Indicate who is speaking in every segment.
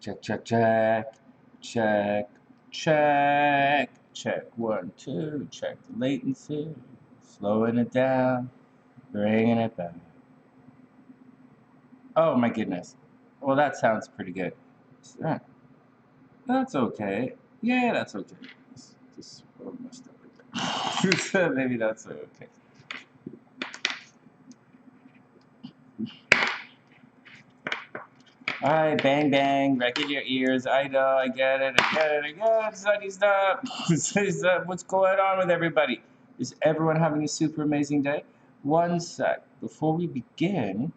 Speaker 1: Check, check, check, check, check, check. 1, 2, check the latency, slowing it down, bringing it back. Oh my goodness. Well, that sounds pretty good. That's okay. Yeah, that's okay. Just messed up again. Maybe that's okay. Alright, bang bang, wreck in your ears. I know, I get it. Sonny, stop. Sonny, stop. What's going on with everybody? Is everyone having a super amazing day? One sec. Before we begin,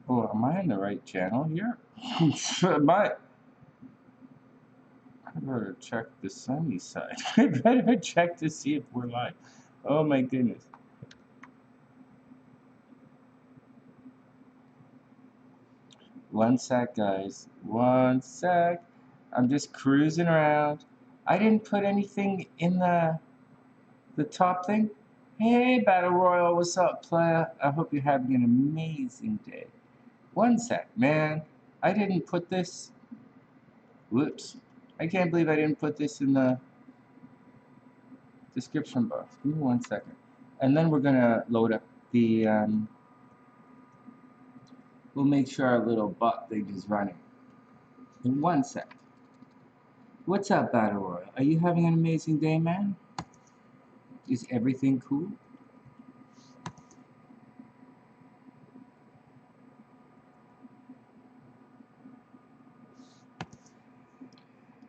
Speaker 1: oh, am I on the right channel here? I better check the sunny side. I better check to see if we're live. Oh my goodness. One sec, guys. One sec. I'm just cruising around. I didn't put anything in the top thing. Hey, Battle Royal, what's up, playa? I hope you're having an amazing day. One sec, man. I didn't put this. Whoops. I can't believe I didn't put this in the description box. Give me 1 second. And then we're going to load up the... we'll make sure our little bot thing is running. In 1 sec. What's up, Battle Royal? Are you having an amazing day, man? Is everything cool?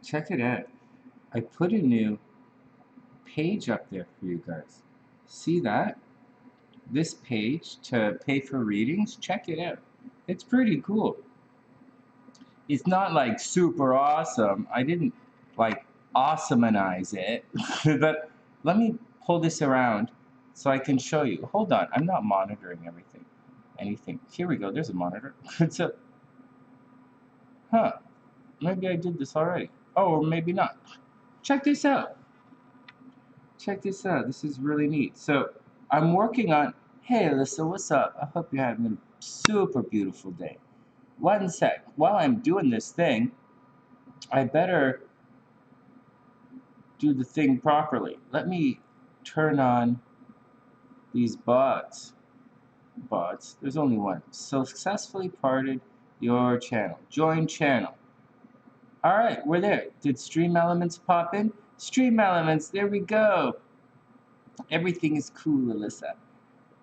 Speaker 1: Check it out. I put a new page up there for you guys. See that? This page to pay for readings, check it out. It's pretty cool. It's not like super awesome. I didn't like awesomenize it. But let me pull this around so I can show you. Hold on, I'm not monitoring everything. Anything. Here we go, there's a monitor. It's a... Huh. Maybe I did this already. Oh, or maybe not. Check this out. Check this out. This is really neat. So I'm working on... Hey, Alyssa, what's up? I hope you're having a super beautiful day. 1 sec. While I'm doing this thing, I better do the thing properly. Let me turn on these bots. There's only one. Successfully parted your channel. Join channel. All right, we're there. Did Stream Elements pop in? Stream Elements, there we go. Everything is cool, Alyssa.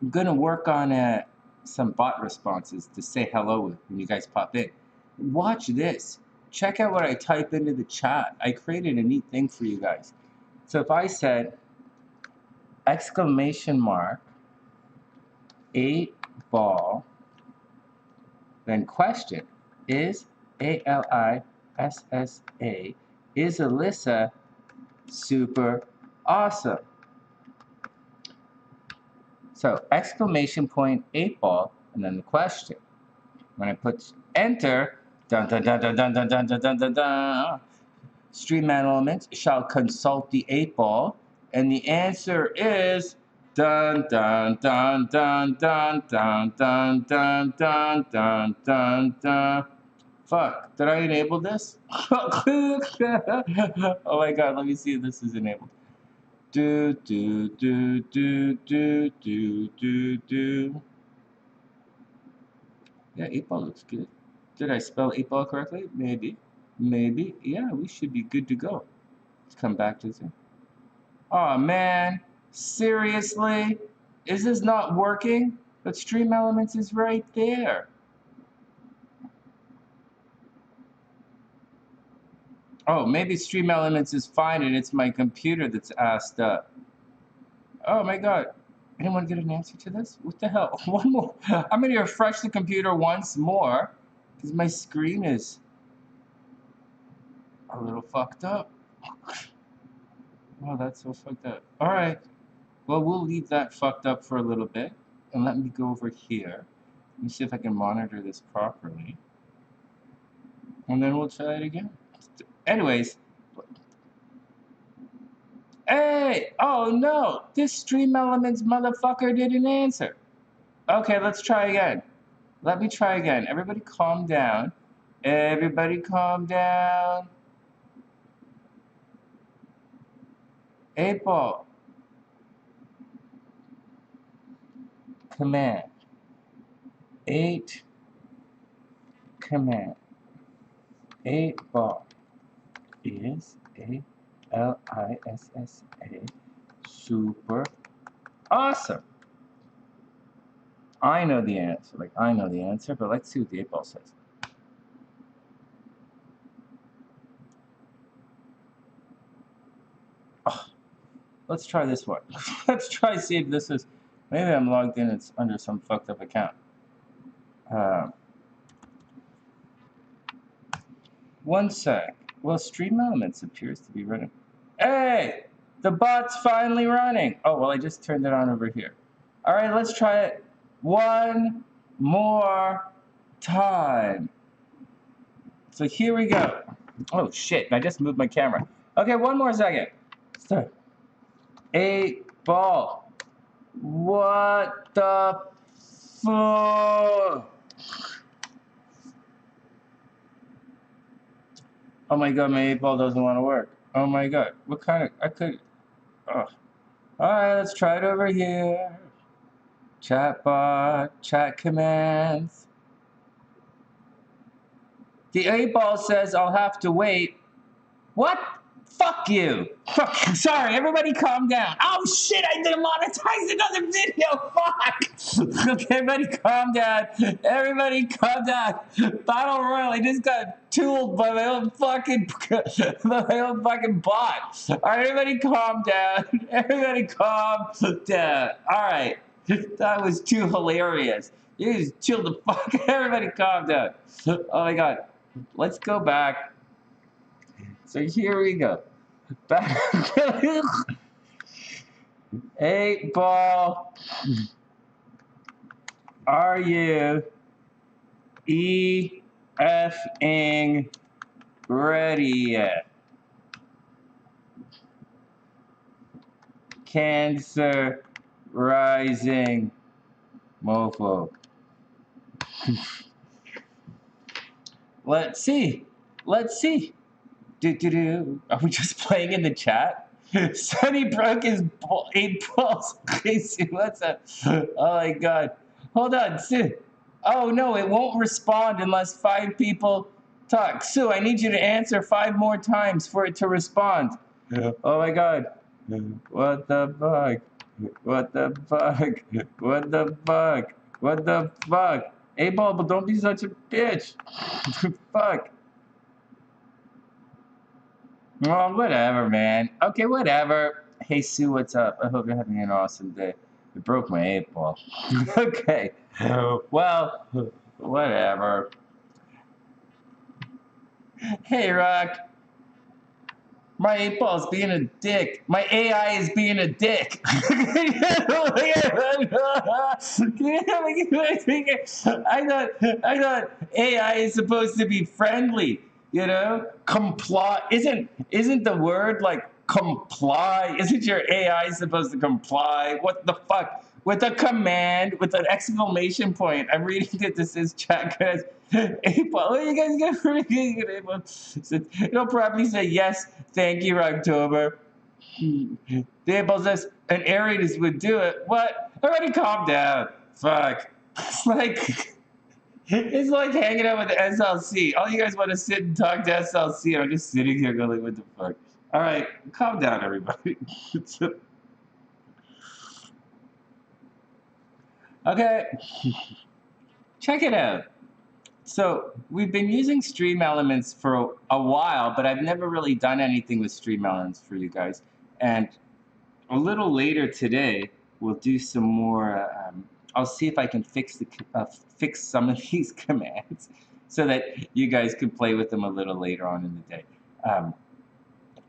Speaker 1: I'm gonna work on some bot responses to say hello when you guys pop in. Watch this. Check out what I type into the chat. I created a neat thing for you guys. So if I said exclamation mark 8 ball, then question, is ALISSA, is Alyssa super awesome? So exclamation point 8 ball, and then the question. When I put enter, dun dun dun dun dun dun dun dun dun dun dun, Stream Elements shall consult the 8 ball, and the answer is dun dun dun dun dun dun dun dun dun dun dun dun. Fuck, did I enable this? Oh my god, let me see if this is enabled. Do do do do do do do do. Yeah, 8 ball looks good. Did I spell 8 ball correctly? Maybe. Maybe. Yeah, we should be good to go. Let's come back to this. Oh man, seriously? Is this not working? But Stream Elements is right there. Oh, maybe Stream Elements is fine and it's my computer that's asked up. Oh my god. Anyone get an answer to this? What the hell? One more. I'm going to refresh the computer once more because my screen is a little fucked up. Oh, that's so fucked up. All right. Well, we'll leave that fucked up for a little bit. And let me go over here. Let me see if I can monitor this properly. And then we'll try it again. Anyways. Hey! Oh no! This Stream Elements motherfucker didn't answer. Okay, let's try again. Let me try again. Everybody calm down. Everybody calm down. 8 ball. Command. 8 command. 8 ball is ALISSA. Super awesome. I know the answer. Like, I know the answer, but let's see what the 8 ball says. Oh, let's try this one. Let's try see if this is. Maybe I'm logged in. It's under some fucked up account. One sec. Well, Stream Elements appears to be running. Hey! The bot's finally running! Oh, well, I just turned it on over here. Alright, let's try it one more time. So here we go. Oh, shit. I just moved my camera. Okay, one more second. Start. 8 ball. What the fuck? Oh my god, my 8 ball doesn't want to work. Oh my god. What kind of... I could... Oh. Alright, let's try it over here. Chatbot, chat commands. The 8 ball says I'll have to wait. What? Fuck you. Fuck. Sorry, everybody calm down. Oh shit, I demonetized another video. Fuck. Okay, everybody calm down. Everybody calm down. Battle Royale, I just got tooled by my own fucking bot. Alright, everybody calm down. Everybody calm down. Alright. That was too hilarious. You just chill the fuck. Everybody calm down. Oh my god. Let's go back. So here we go. Back. 8 ball. Are you effing ready yet? Cancer rising mofo. Let's see. Let's see. Are we just playing in the chat? Sonny broke his 8 balls. What's up? Oh my god. Hold on, Sue. Oh no, it won't respond unless 5 people talk. Sue, I need you to answer 5 more times for it to respond. Oh my god. What the fuck? What the fuck? What the fuck? What the fuck? 8 ball, but don't be such a bitch. Fuck. Oh, whatever, man. Okay, whatever. Hey, Sue, what's up? I hope you're having an awesome day. It broke my 8 ball. Okay. Well, whatever. Hey, Rock. My 8 ball's being a dick. My AI is being a dick. I thought AI is supposed to be friendly. You know, comply isn't the word like comply? Isn't your AI supposed to comply? What the fuck? With a command, with an exclamation point. I'm reading that this is chat guys. April, what are you guys gonna read? April, it'll probably say yes, thank you, October. The April says an Aries would do it. What? Everybody calm down. Fuck. It's like hanging out with the SLC. All you guys want to sit and talk to SLC. I'm just sitting here going, what the fuck? All right, calm down, everybody. Okay, check it out. So we've been using Stream Elements for a while, but I've never really done anything with Stream Elements for you guys. And a little later today, we'll do some more. I'll see if I can fix some of these commands so that you guys can play with them a little later on in the day.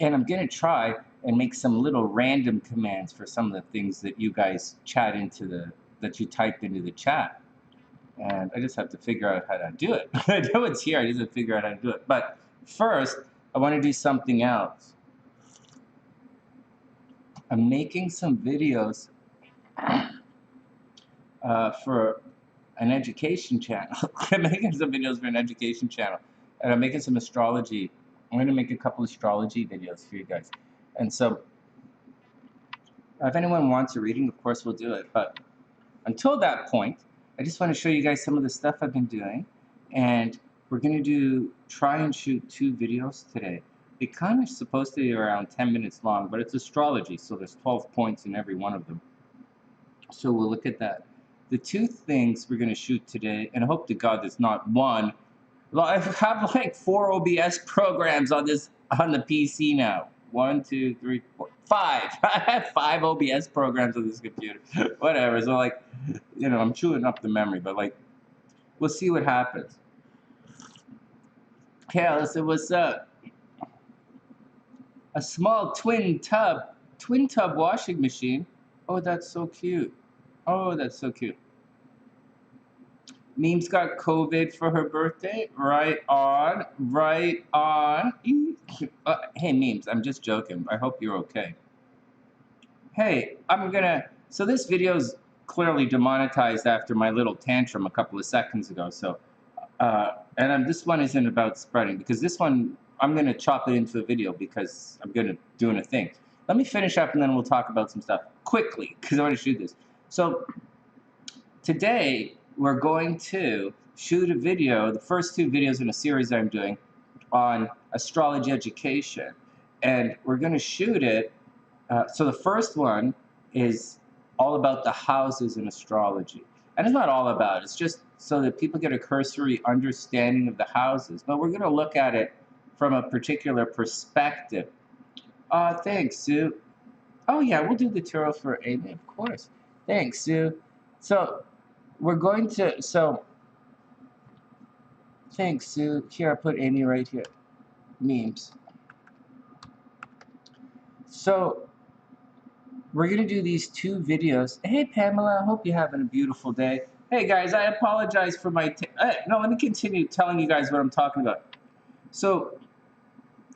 Speaker 1: And I'm going to try and make some little random commands for some of the things that you guys chat into that you type into the chat. And I just have to figure out how to do it. I know it's here, I just have to figure out how to do it. But first, I want to do something else. I'm making some videos for an education channel. I'm making some videos for an education channel, and I'm making some astrology. I'm going to make a couple astrology videos for you guys. And so, if anyone wants a reading, of course we'll do it. But until that point, I just want to show you guys some of the stuff I've been doing. And we're going to try and shoot 2 videos today. They kind of supposed to be around 10 minutes long, but it's astrology, so there's 12 points in every one of them. So we'll look at that. The 2 things we're going to shoot today, and I hope to God there's not one. Well, I have like 4 OBS programs on the PC now. 1, 2, 3, 4, 5. I have 5 OBS programs on this computer. Whatever. So like, you know, I'm chewing up the memory, but like, we'll see what happens. Okay, listen, what's up? A small twin tub washing machine. Oh, that's so cute. Oh, that's so cute. Meemes got COVID for her birthday. Right on, right on. Hey, Meemes, I'm just joking. I hope you're okay. Hey, so this video's clearly demonetized after my little tantrum a couple of seconds ago. So, this one isn't about spreading, because this one, I'm gonna chop it into a video because I'm doing a thing. Let me finish up and then we'll talk about some stuff quickly, because I want to shoot this. So, today, we're going to shoot a video, the first 2 videos in a series I'm doing on astrology education. And we're going to shoot it. So the first one is all about the houses in astrology. And it's not all about it. It's just so that people get a cursory understanding of the houses. But we're going to look at it from a particular perspective. Thanks, Sue. Oh, yeah, we'll do the tarot for Amy, of course. Thanks, Sue. So we're going to, thanks, Sue. Here, I put Amy right here. Meemes. So, we're going to do these 2 videos. Hey, Pamela, I hope you're having a beautiful day. Hey, guys, I apologize for my... no, let me continue telling you guys what I'm talking about. So,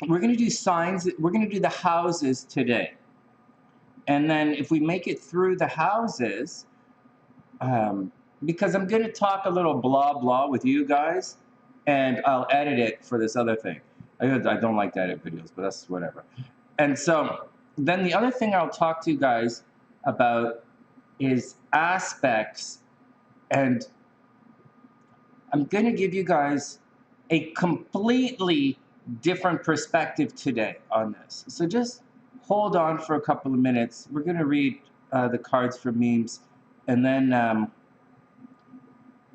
Speaker 1: we're going to do signs. We're going to do the houses today. And then if we make it through the houses... because I'm going to talk a little blah blah with you guys, and I'll edit it for this other thing. I don't like to edit videos, but that's whatever. And so then the other thing I'll talk to you guys about is aspects, and I'm going to give you guys a completely different perspective today on this. So just hold on for a couple of minutes. We're going to read the cards for Meemes, and then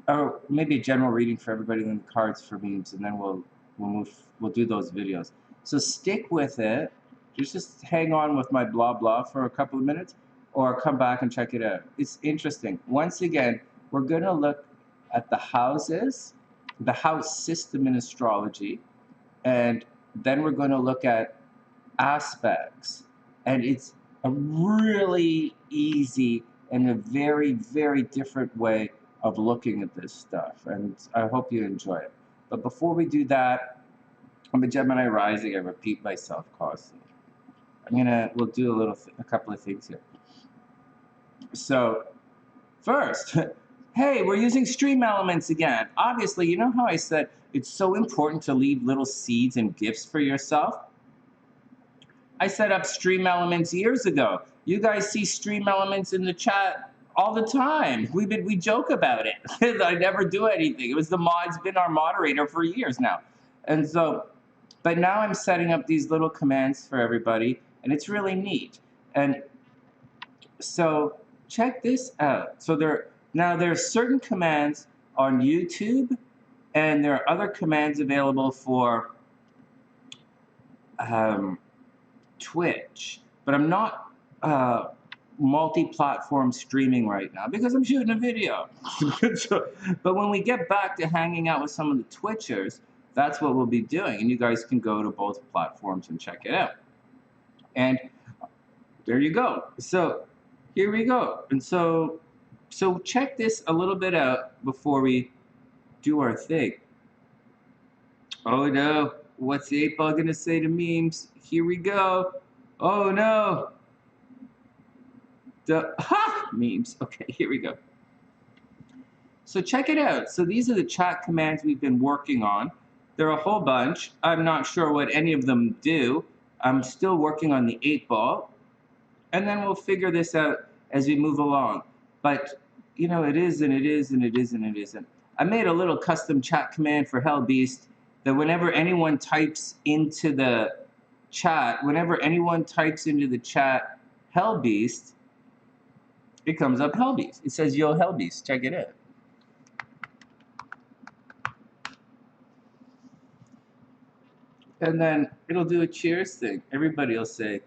Speaker 1: or maybe a general reading for everybody, and the cards for Meemes, and then we'll do those videos. So stick with it. Just hang on with my blah blah for a couple of minutes, or come back and check it out. It's interesting. Once again, we're going to look at the houses, the house system in astrology, and then we're going to look at aspects. And it's a really easy and a very, very different way of looking at this stuff, and I hope you enjoy it. But before we do that, I'm a Gemini rising. I repeat myself constantly. We'll do a couple of things here. So, first, hey, we're using stream elements again. Obviously, you know how I said it's so important to leave little seeds and gifts for yourself? I set up stream elements years ago. You guys see stream elements in the chat all the time. We joke about it. I never do anything. It was it's been our moderator for years now. And so, but now I'm setting up these little commands for everybody, and it's really neat. And so check this out. So there are certain commands on YouTube, and there are other commands available for Twitch. But I'm not multi-platform streaming right now because I'm shooting a video. But when we get back to hanging out with some of the Twitchers, that's what we'll be doing. And you guys can go to both platforms and check it out. And there you go. So here we go. And so check this a little bit out before we do our thing. Oh no, what's the 8-ball gonna say to Meemes? Here we go. Oh no. Meemes. Okay, here we go. So check it out. So these are the chat commands we've been working on. There are a whole bunch. I'm not sure what any of them do. I'm still working on the 8-ball. And then we'll figure this out as we move along. But, you know, it is and it is and it is and it isn't. I made a little custom chat command for Hell Beast that whenever anyone types into the chat, Hell Beast, it comes up Hell Beast. It says, yo, Hell Beast, check it out. And then it'll do a cheers thing. Everybody will say,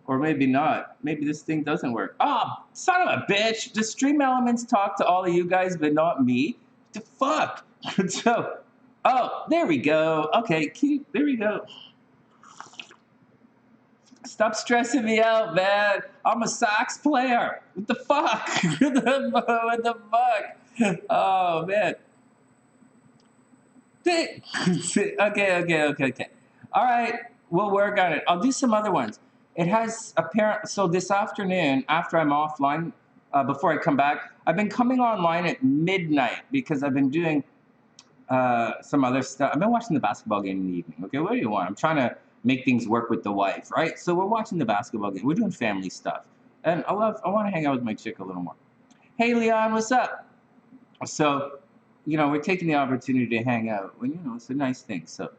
Speaker 1: or maybe not. Maybe this thing doesn't work. Oh, son of a bitch. The stream elements talk to all of you guys, but not me. The fuck? So, oh, there we go. Okay, there we go. Stop stressing me out, man. I'm a sax player. What the fuck? What the fuck? Oh, man. Okay. All right, we'll work on it. I'll do some other ones. It has so this afternoon, after I'm offline, before I come back, I've been coming online at midnight because I've been doing some other stuff. I've been watching the basketball game in the evening. Okay, what do you want? I'm trying to make things work with the wife, right? So we're watching the basketball game. We're doing family stuff. And I want to hang out with my chick a little more. Hey, Leon, what's up? So, you know, we're taking the opportunity to hang out. Well, you know, it's a nice thing. So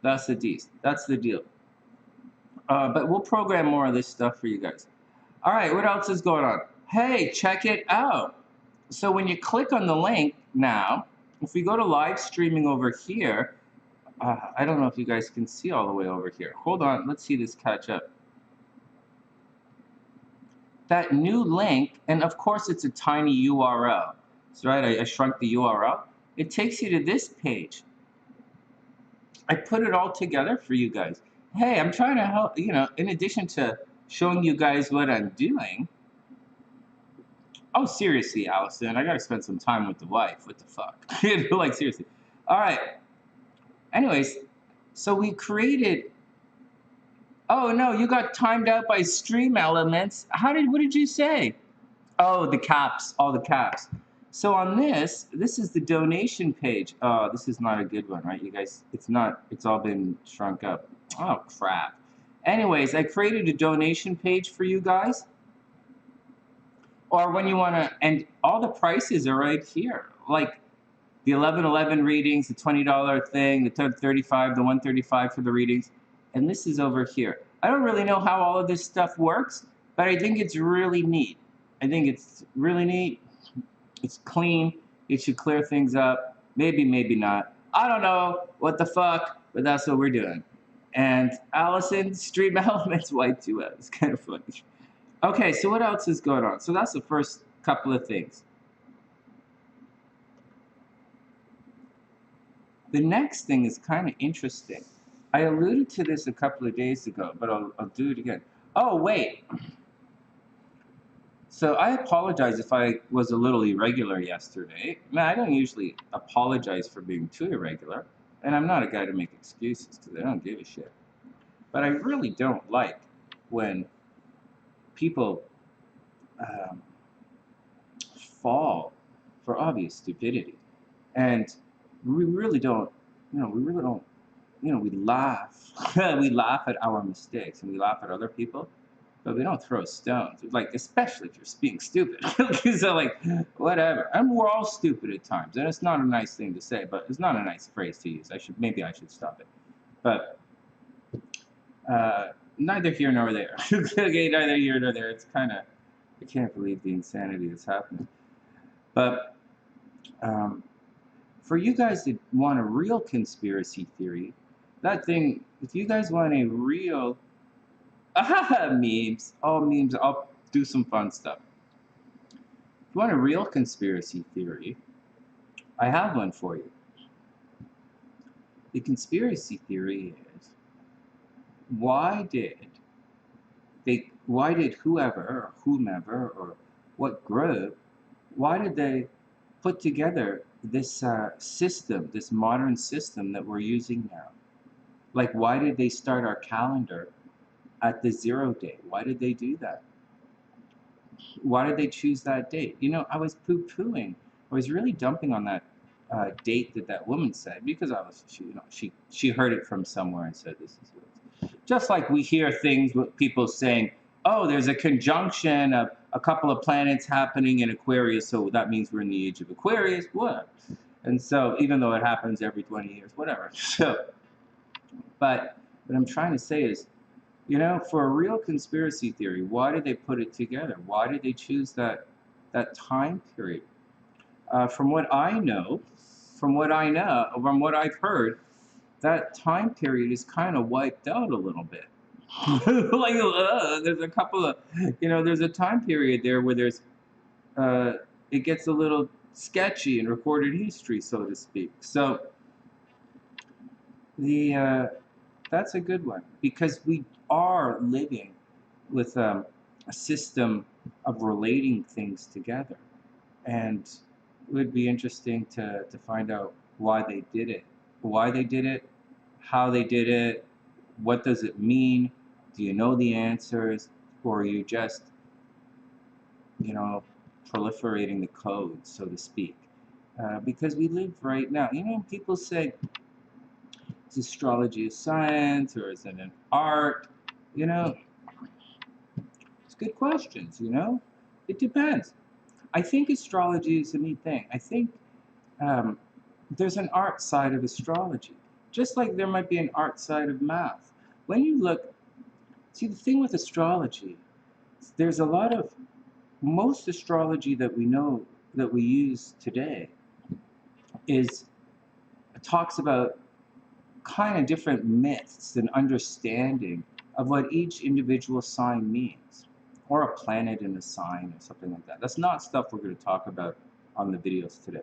Speaker 1: that's the deal. But we'll program more of this stuff for you guys. All right, what else is going on? Hey, check it out. So when you click on the link now, if we go to live streaming over here, I don't know if you guys can see all the way over here. Hold on, let's see this catch up. That new link, and of course it's a tiny URL. That's right, I shrunk the URL. It takes you to this page. I put it all together for you guys. Hey, I'm trying to help, you know, in addition to showing you guys what I'm doing. Oh, seriously, Allison, I gotta spend some time with the wife. What the fuck? Like, seriously. All right. Anyways, so we created. Oh, no, you got timed out by stream elements. What did you say? Oh, the caps, all the caps. So on this is the donation page. Oh, this is not a good one, right, you guys? It's all been shrunk up. Oh, crap. Anyways, I created a donation page for you guys. Or when you want to, and all the prices are right here. Like the 11/11 readings, the $20 thing, the 35, the 135 for the readings. And this is over here. I don't really know how all of this stuff works, but I think it's really neat. It's clean. It should clear things up. Maybe, maybe not. I don't know what the fuck, but that's what we're doing. And Allison, stream elements wiped you out. It's kind of funny. Okay, so what else is going on? So that's the first couple of things. The next thing is kind of interesting. I alluded to this a couple of days ago, but I'll do it again. Oh, wait. So I apologize if I was a little irregular yesterday. Man, I don't usually apologize for being too irregular, and I'm not a guy to make excuses because I don't give a shit. But I really don't like when people fall for obvious stupidity. And we really don't, we laugh. We laugh at our mistakes and we laugh at other people, but we don't throw stones. Like, especially if you're being stupid. So, like, whatever. And we're all stupid at times. And it's not a nice thing to say, but it's not a nice phrase to use. Maybe I should stop it. But neither here nor there. Okay, neither here nor there. It's kind of, I can't believe the insanity that's happening. But for you guys that want a real conspiracy theory, that thing, if you guys want a real, memes, all memes, I'll do some fun stuff. If you want a real conspiracy theory, I have one for you. The conspiracy theory is, why did whoever or whomever or what group, why did they put together this system, this modern system that we're using now? Like, why did they start our calendar at the 0 day? Why did they do that? Why did they choose that date? You know, I was poo-pooing was really dumping on that date that that woman said, because obviously she heard it from somewhere and said this is what it's. Just like we hear things with people saying, oh, there's a conjunction of a couple of planets happening in Aquarius, so that means we're in the age of Aquarius, what? And so even though it happens every 20 years, whatever. So, but what I'm trying to say is, you know, for a real conspiracy theory, why did they put it together? Why did they choose that time period? From what I know, from what I've heard, that time period is kind of wiped out a little bit. Like, there's a couple of, you know, there's a time period there where there's, it gets a little sketchy in recorded history, so to speak. So, that's a good one, because we are living with a system of relating things together. And it would be interesting to find out why they did it, how they did it, what does it mean, do you know the answers, or are you just, you know, proliferating the code, so to speak? Because we live right now, you know, people say, is astrology a science, or is it an art? You know, it's good questions, you know? It depends. I think astrology is a neat thing. I think there's an art side of astrology, just like there might be an art side of math. When you look, see, the thing with astrology, there's a lot of, most astrology that we know, that we use today, talks about kind of different myths and understanding of what each individual sign means, or a planet in a sign or something like that. That's not stuff we're going to talk about on the videos today.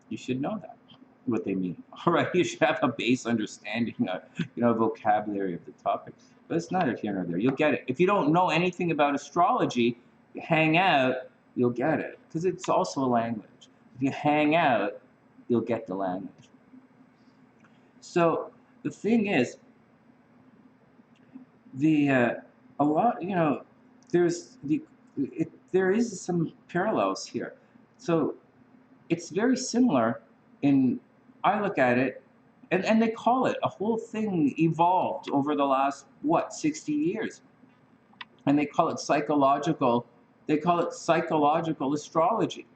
Speaker 1: You should know that, what they mean. All right, you should have a base understanding of, you know, vocabulary of the topic. But it's neither here nor there. You'll get it. If you don't know anything about astrology, you hang out, you'll get it, because it's also a language. If you hang out, you'll get the language. So the thing is, a lot, you know, there is some parallels here. So it's very similar in, I look at it, and they call it, a whole thing evolved over the last, what, 60 years. And they call it psychological astrology.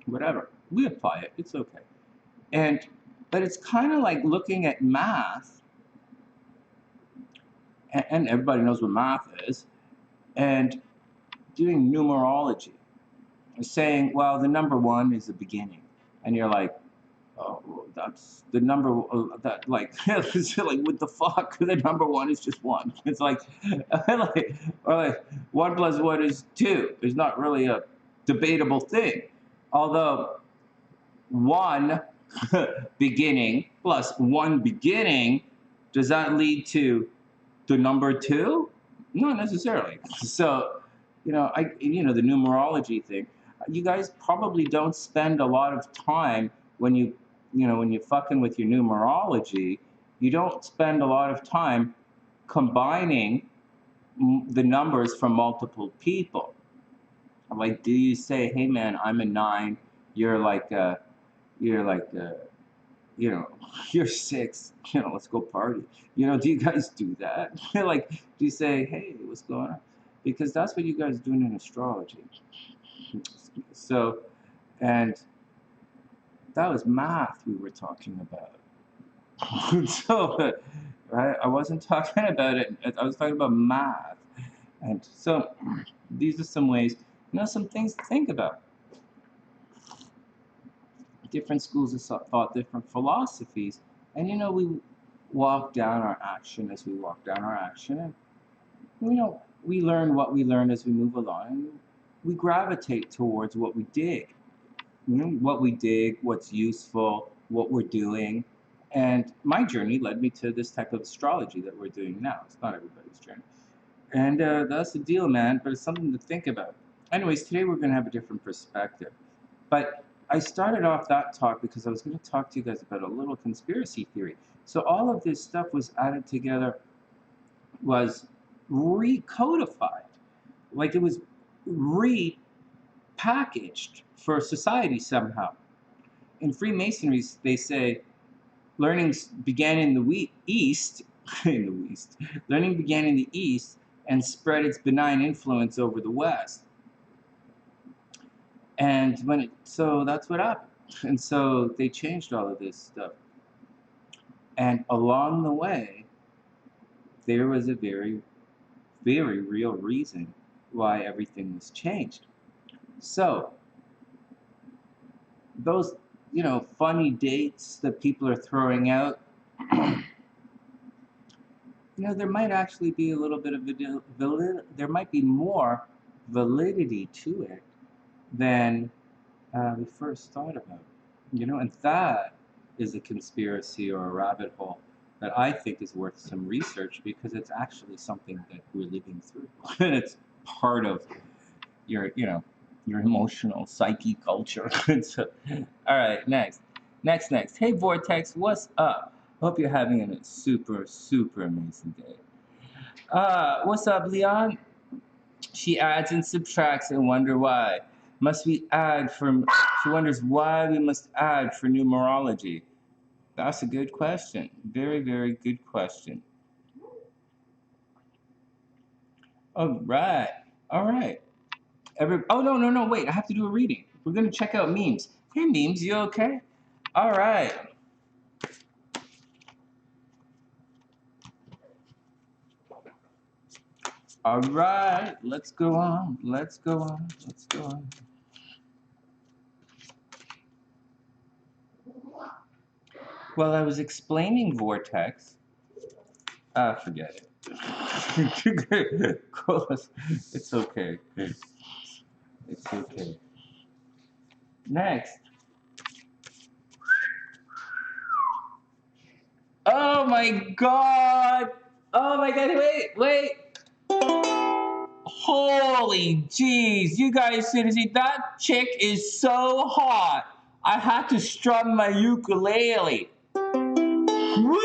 Speaker 1: Whatever, we apply it, it's okay. But it's kind of like looking at math, and everybody knows what math is, and doing numerology, saying, well, the number 1 is the beginning, and you're like, oh, that's the number, that, like, it's like, what the fuck? The number 1 is just 1. It's like, or like 1 plus 1 is 2. It's not really a debatable thing, although 1 beginning plus 1 beginning, does that lead to the number 2? Not necessarily. So, you know, the numerology thing, you guys probably don't spend a lot of time when when you're fucking with your numerology, you don't spend a lot of time combining the numbers from multiple people. Like, do you say, hey man, I'm a 9, you're like you know, you're 6, you know, let's go party. You know, do you guys do that? Like, do you say, hey, what's going on? Because that's what you guys are doing in astrology. So, and that was math we were talking about. So, right, I wasn't talking about it, I was talking about math. And so, these are some ways, you know, some things to think about. Different schools of thought, different philosophies, and you know, we walk down our action as we walk down our action, and you know, we learn what we learn as we move along, and we gravitate towards what we dig. You know, what we dig, what's useful, what we're doing, and my journey led me to this type of astrology that we're doing now. It's not everybody's journey, and that's the deal, man. But it's something to think about. Anyways, today we're going to have a different perspective, but I started off that talk because I was going to talk to you guys about a little conspiracy theory. So all of this stuff was added together, was recodified. Like, it was packaged for society somehow. In Freemasonry, they say learning began in the East, learning began in the East and spread its benign influence over the West. And so that's what happened. And so they changed all of this stuff. And along the way, there was a very, very real reason why everything was changed. So, those, funny dates that people are throwing out, there might actually be a little bit of there might be more validity to it than we first thought about. And that is a conspiracy or a rabbit hole that I think is worth some research, because it's actually something that we're living through. And it's part of your emotional psyche culture. So, all right, next. Hey, Vortex, what's up? Hope you're having a super, super amazing day. What's up, Leon? She adds and subtracts and wonder why. She wonders why we must add for numerology. That's a good question. Very, very good question. All right. Oh, no, wait. I have to do a reading. We're going to check out Meemes. Hey, Meemes, you okay? All right. All right. Let's go on. Well, I was explaining Vortex. Forget it. It's okay. It's okay. Next. Oh my god! Wait! Holy jeez, you guys should see, that chick is so hot. I had to strum my ukulele. Woo!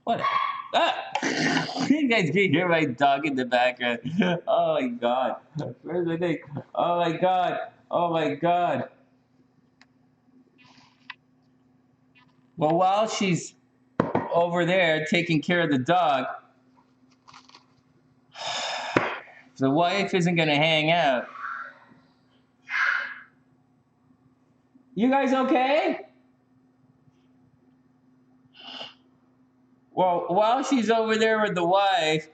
Speaker 1: What? You guys can hear my dog in the background. Oh my god. Where's my thing? Oh my god. Well, while she's over there taking care of the dog, the wife isn't going to hang out. You guys okay? Well, while she's over there with the wife,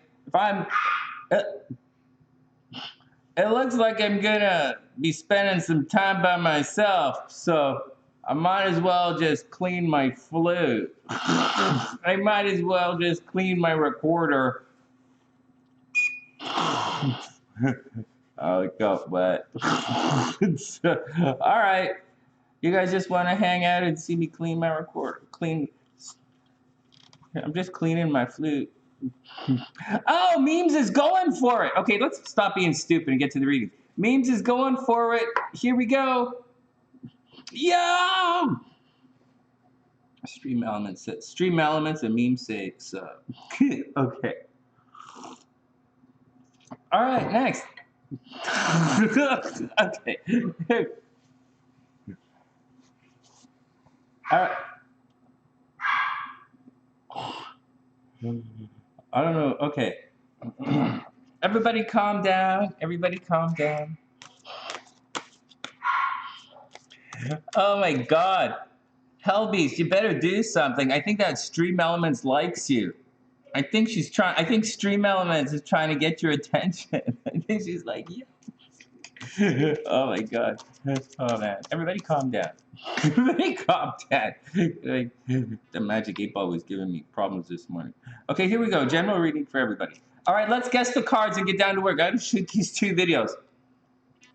Speaker 1: it looks like I'm gonna be spending some time by myself, so I might as well just clean my flute. I might as well just clean my recorder. Oh, it got wet. All right. You guys just want to hang out and see me clean my recorder? I'm just cleaning my flute. Oh, Meemes is going for it. Okay, let's stop being stupid and get to the reading. Meemes is going for it. Here we go. Yo! Stream elements and meme sakes. Okay. All right, next. Okay. All right. I don't know. Okay. Everybody calm down. Oh my god. Hellbeast, you better do something. I think that Stream Elements likes you. I think Stream Elements is trying to get your attention. I think she's like, yeah. Oh my god. Oh man. Everybody calm down. Like, the Magic 8 Ball was giving me problems this morning. Okay, here we go. General reading for everybody. All right, let's guess the cards and get down to work. I gotta shoot these 2 videos.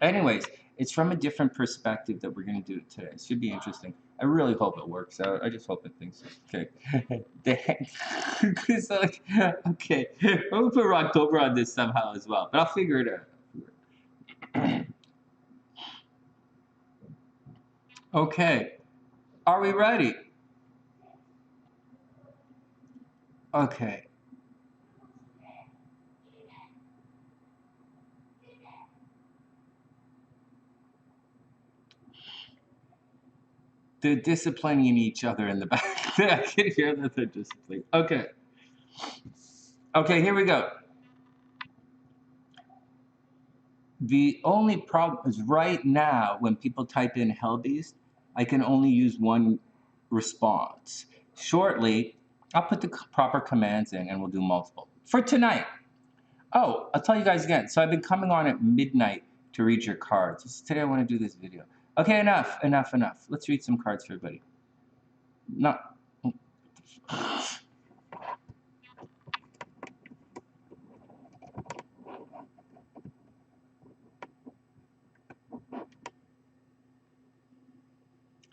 Speaker 1: Anyways, it's from a different perspective that we're going to do it today. It should be interesting. I really hope it works out. I just hope that things okay. So, okay, we'll put October on this somehow as well, but I'll figure it out. Okay, are we ready? Okay. They're disciplining each other in the back. I can hear that they're disciplining. Okay. Okay, here we go. The only problem is right now when people type in Hellbeast, I can only use one response. Shortly, I'll put the proper commands in and we'll do multiple. For tonight. Oh, I'll tell you guys again. So I've been coming on at midnight to read your cards. Today I want to do this video. Okay, enough. Let's read some cards for everybody. No.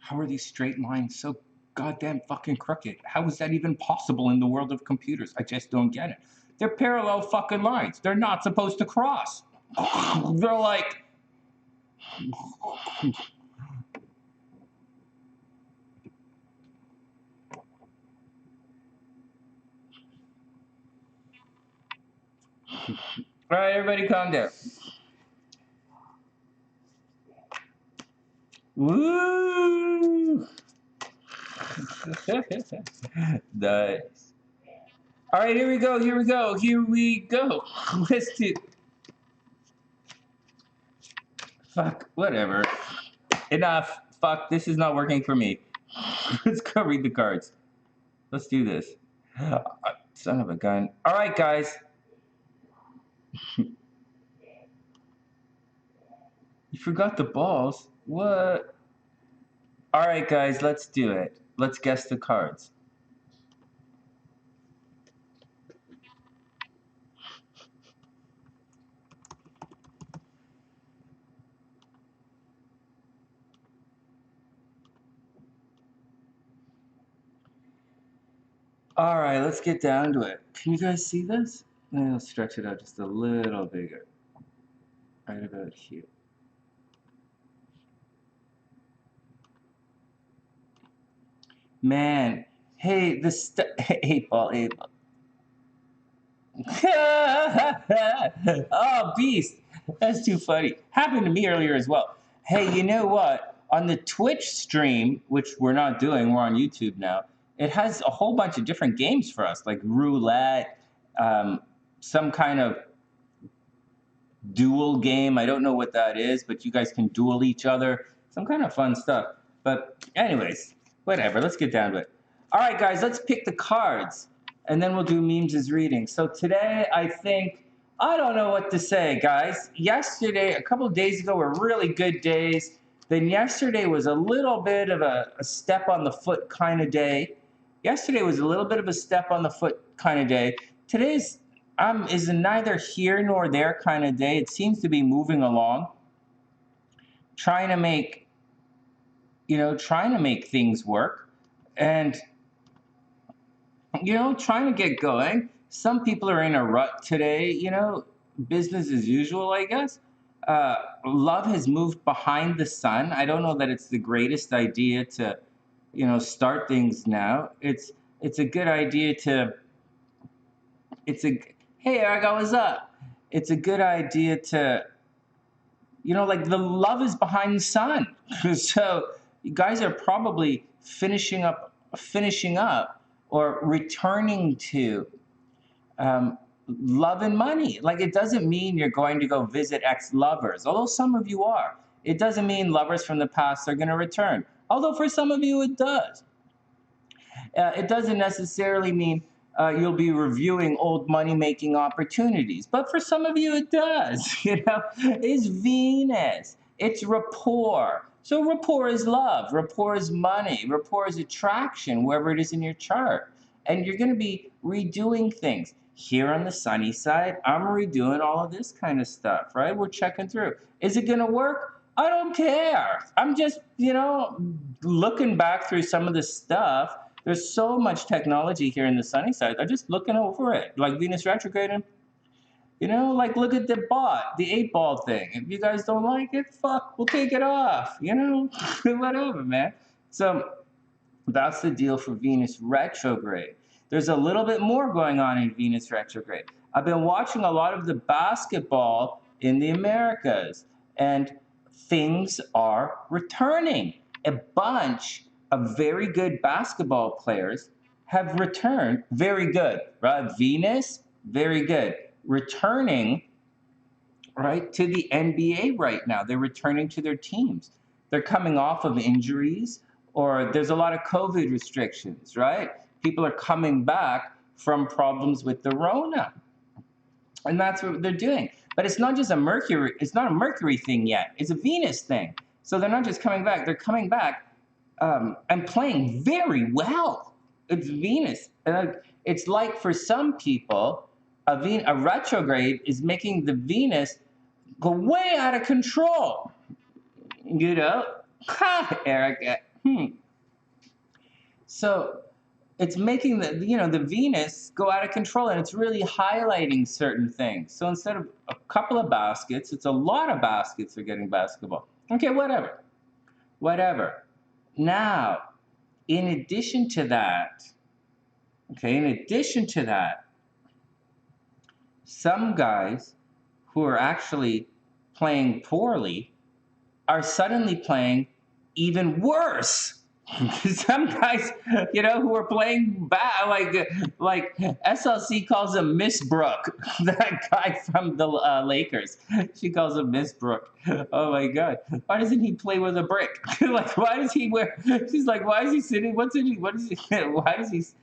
Speaker 1: How are these straight lines so goddamn fucking crooked? How is that even possible in the world of computers? I just don't get it. They're parallel fucking lines. They're not supposed to cross. They're like... All right, everybody calm down. Woo! Nice. All right, here we go. Let's do... Fuck, whatever. Enough. Fuck, this is not working for me. Let's go read the cards. Let's do this. Son of a gun. All right, guys. You forgot the balls? What? All right, guys, let's do it. Let's guess the cards. All right, let's get down to it. Can you guys see this? I'll stretch it out just a little bigger. Right about here. Man, hey, this 8-ball. Oh, beast. That's too funny. Happened to me earlier as well. Hey, you know what? On the Twitch stream, which we're not doing, we're on YouTube now, it has a whole bunch of different games for us, like roulette, some kind of duel game. I don't know what that is, but you guys can duel each other. Some kind of fun stuff. But anyways, whatever. Let's get down to it. All right, guys, let's pick the cards, and then we'll do Meemes' reading. So today, I think, I don't know what to say, guys. Yesterday, a couple of days ago, were really good days. Then yesterday was a little bit of a step on the foot kind of day. Yesterday was a little bit of a step on the foot kind of day. Today's is a neither here nor there kind of day. It seems to be moving along, trying to make things work, and trying to get going. Some people are in a rut today, business as usual, I guess. Love has moved behind the sun. I don't know that it's the greatest idea to, start things now. It's a good idea to, hey, Argo, what's up? It's a good idea to, like the love is behind the sun. So you guys are probably finishing up or returning to love and money. Like, it doesn't mean you're going to go visit ex-lovers, although some of you are. It doesn't mean lovers from the past are going to return, although for some of you it does. It doesn't necessarily mean you'll be reviewing old money-making opportunities, but for some of you it does. It's Venus. It's rapport. So rapport is love. Rapport is money. Rapport is attraction, wherever it is in your chart. And you're going to be redoing things. Here on the sunny side, I'm redoing all of this kind of stuff, right? We're checking through. Is it going to work? I don't care. I'm just, looking back through some of the stuff. There's so much technology here in the sunny side. I'm just looking over it, like Venus retrograde. Like, look at the 8-ball thing. If you guys don't like it, fuck, we'll take it off. Whatever, man. So that's the deal for Venus retrograde. There's a little bit more going on in Venus retrograde. I've been watching a lot of the basketball in the Americas, and things are returning. A bunch of very good basketball players have returned. Very good, right? Venus, very good. Returning, right, to the NBA right now. They're returning to their teams. They're coming off of injuries, or there's a lot of COVID restrictions, right? People are coming back from problems with the Rona. And that's what they're doing. But it's not just a Mercury, it's not a Mercury thing yet. It's a Venus thing. So they're not just coming back, they're coming back and playing very well. It's Venus. It's like for some people, a retrograde is making the Venus go way out of control. You know? Ha, Erica. So it's making the Venus go out of control, and it's really highlighting certain things. So instead of a couple of baskets, it's a lot of baskets are getting basketball. Okay, whatever. Now, in addition to that, some guys who are actually playing poorly are suddenly playing even worse. Some guys, who are playing bad, like SLC calls him Miss Brooke, that guy from the Lakers. She calls him Miss Brooke. Oh my God! Why doesn't he play with a brick? Like, why does he wear? She's like, why is he sitting? Why does he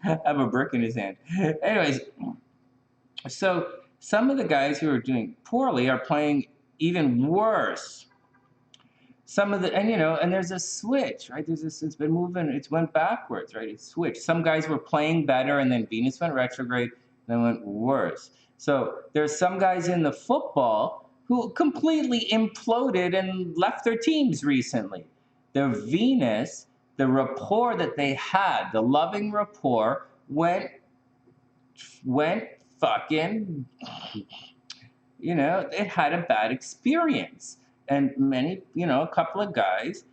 Speaker 1: have a brick in his hand? Anyways, so some of the guys who are doing poorly are playing even worse. Some of the, and there's a switch, right? It's been moving, it's went backwards, right? It's switched. Some guys were playing better, and then Venus went retrograde, and then went worse. So there's some guys in the football who completely imploded and left their teams recently. Their Venus, the rapport that they had, the loving rapport, went fucking, it had a bad experience. And many, a couple of guys,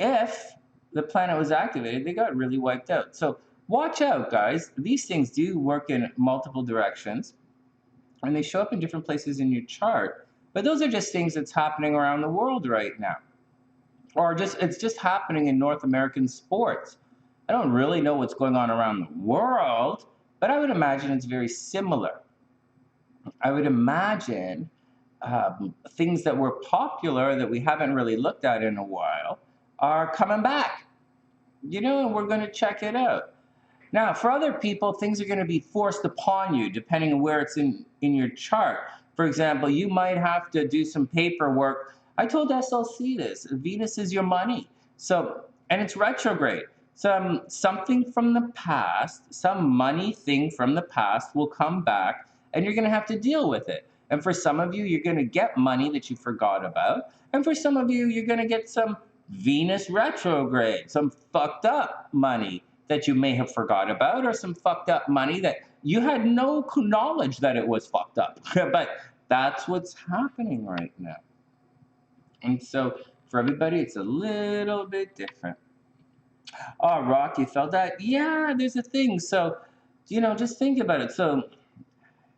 Speaker 1: if the planet was activated, they got really wiped out. So watch out, guys. These things do work in multiple directions, and they show up in different places in your chart. But those are just things that's happening around the world right now. Or it's just happening in North American sports. I don't really know what's going on around the world, but I would imagine it's very similar. I would imagine things that were popular that we haven't really looked at in a while are coming back, and we're going to check it out. Now, for other people, things are going to be forced upon you depending on where it's in your chart. For example, you might have to do some paperwork. I told SLC this. Venus is your money. So, and it's retrograde. Something from the past, some money thing from the past will come back, and you're going to have to deal with it. And for some of you, you're going to get money that you forgot about. And for some of you, you're going to get some Venus retrograde, some fucked up money that you may have forgot about, or some fucked up money that you had no knowledge that it was fucked up. But that's what's happening right now. And so for everybody, it's a little bit different. Oh, Rock, you felt that? Yeah, there's a thing. So, just think about it. So,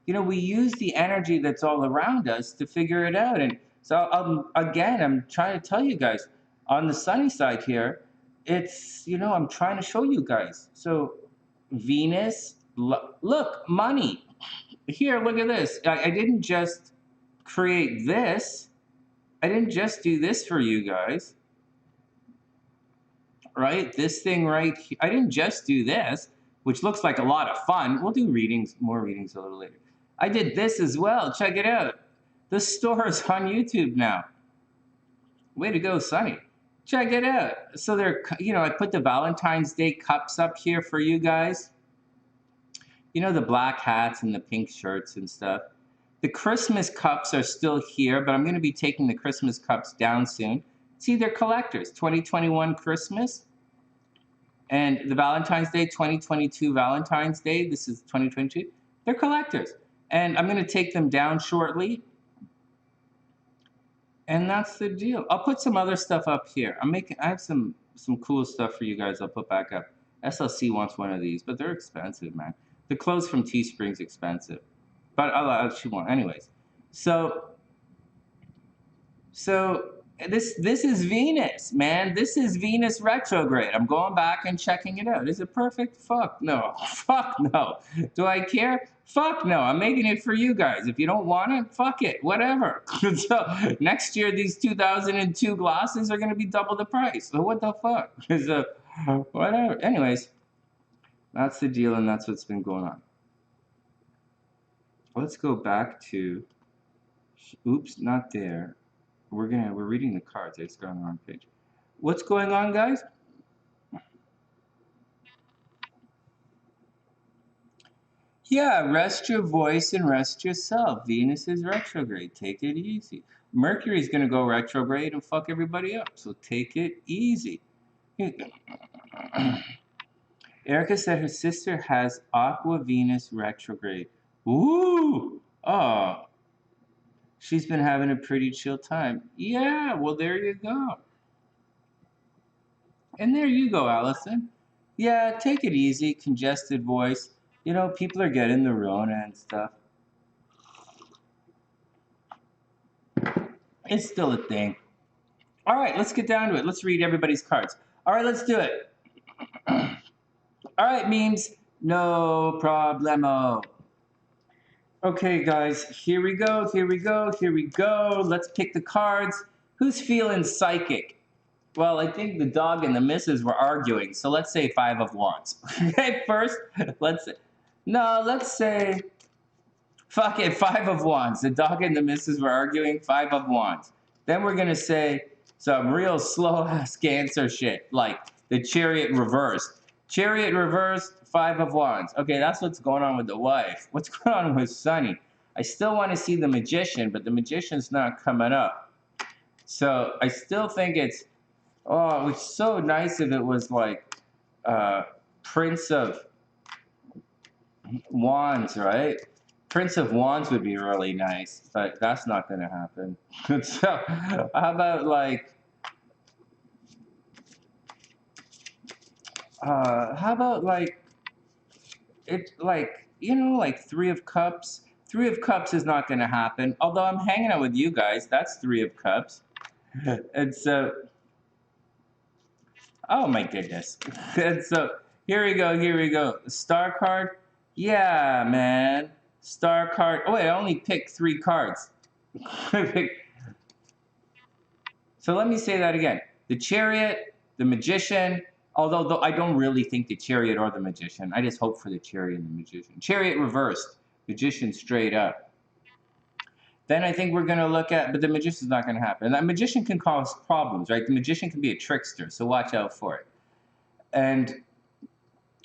Speaker 1: we use the energy that's all around us to figure it out. And so, again, I'm trying to tell you guys, on the sunny side here, it's, I'm trying to show you guys. So, Venus, look, money. Here, look at this. I didn't just create this. I didn't just do this for you guys. Right? This thing right here. I didn't just do this, which looks like a lot of fun. We'll do more readings a little later. I did this as well. Check it out. The store is on YouTube now. Way to go, Sonny. Check it out. So I put the Valentine's Day cups up here for you guys. The black hats and the pink shirts and stuff. The Christmas cups are still here, but I'm going to be taking the Christmas cups down soon. See, they're collectors. 2021 Christmas. And the Valentine's Day, 2022 Valentine's Day. This is 2022. They're collectors. And I'm going to take them down shortly. And that's the deal. I'll put some other stuff up here. I have some cool stuff for you guys I'll put back up. SLC wants one of these, but they're expensive, man. The clothes from Teespring's expensive. But she won't. Anyways. So This is Venus, man. This is Venus retrograde. I'm going back and checking it out. Is it perfect? Fuck no. Fuck no. Do I care? Fuck no. I'm making it for you guys. If you don't want it, fuck it. Whatever. So next year, these 2002 glasses are gonna be double the price. So what the fuck? So whatever. Anyways, that's the deal, and that's what's been going on. Let's go back to. Oops, not there. We're reading the cards. I just got on the wrong page. What's going on, guys? Yeah, rest your voice and rest yourself. Venus is retrograde. Take it easy. Mercury's gonna go retrograde and fuck everybody up. So take it easy. Erica said her sister has Aqua Venus retrograde. Ooh! Oh. She's been having a pretty chill time. Yeah, well, there you go. And there you go, Allison. Yeah, take it easy, congested voice. You know, people are getting the Rona and stuff. It's still a thing. All right, let's get down to it. Let's read everybody's cards. All right, let's do it. All right, memes. No problemo. Okay, guys, here we go, here we go, here we go. Let's pick the cards. Who's feeling psychic? Well, I think the dog and the missus were arguing, so let's say 5 of Wands. Okay, first, let's say, fuck it, 5 of Wands. The dog and the missus were arguing, 5 of Wands. Then we're gonna say some real slow-ass Cancer shit, like the Chariot Reversed. Chariot Reversed, 5 of Wands. Okay, that's what's going on with the wife. What's going on with Sonny? I still want to see the Magician, but the Magician's not coming up. So I still think it's, oh, it was so nice if it was like Prince of Wands, right? Prince of Wands would be really nice, but that's not going to happen. So how about like, it like, you know, like 3 of Cups. 3 of Cups is not going to happen. Although I'm hanging out with you guys, that's 3 of Cups. And so, oh my goodness. And so here we go, here we go. Star card. Yeah, man. Star card. Oh wait, I only picked 3 cards. So let me say that again. The Chariot, the Magician, although I don't really think the Chariot or the Magician. I just hope for the Chariot and the Magician. Chariot Reversed, Magician straight up. Then I think we're going to look at, but the Magician's not going to happen. And that Magician can cause problems, right? The Magician can be a trickster, so watch out for it. And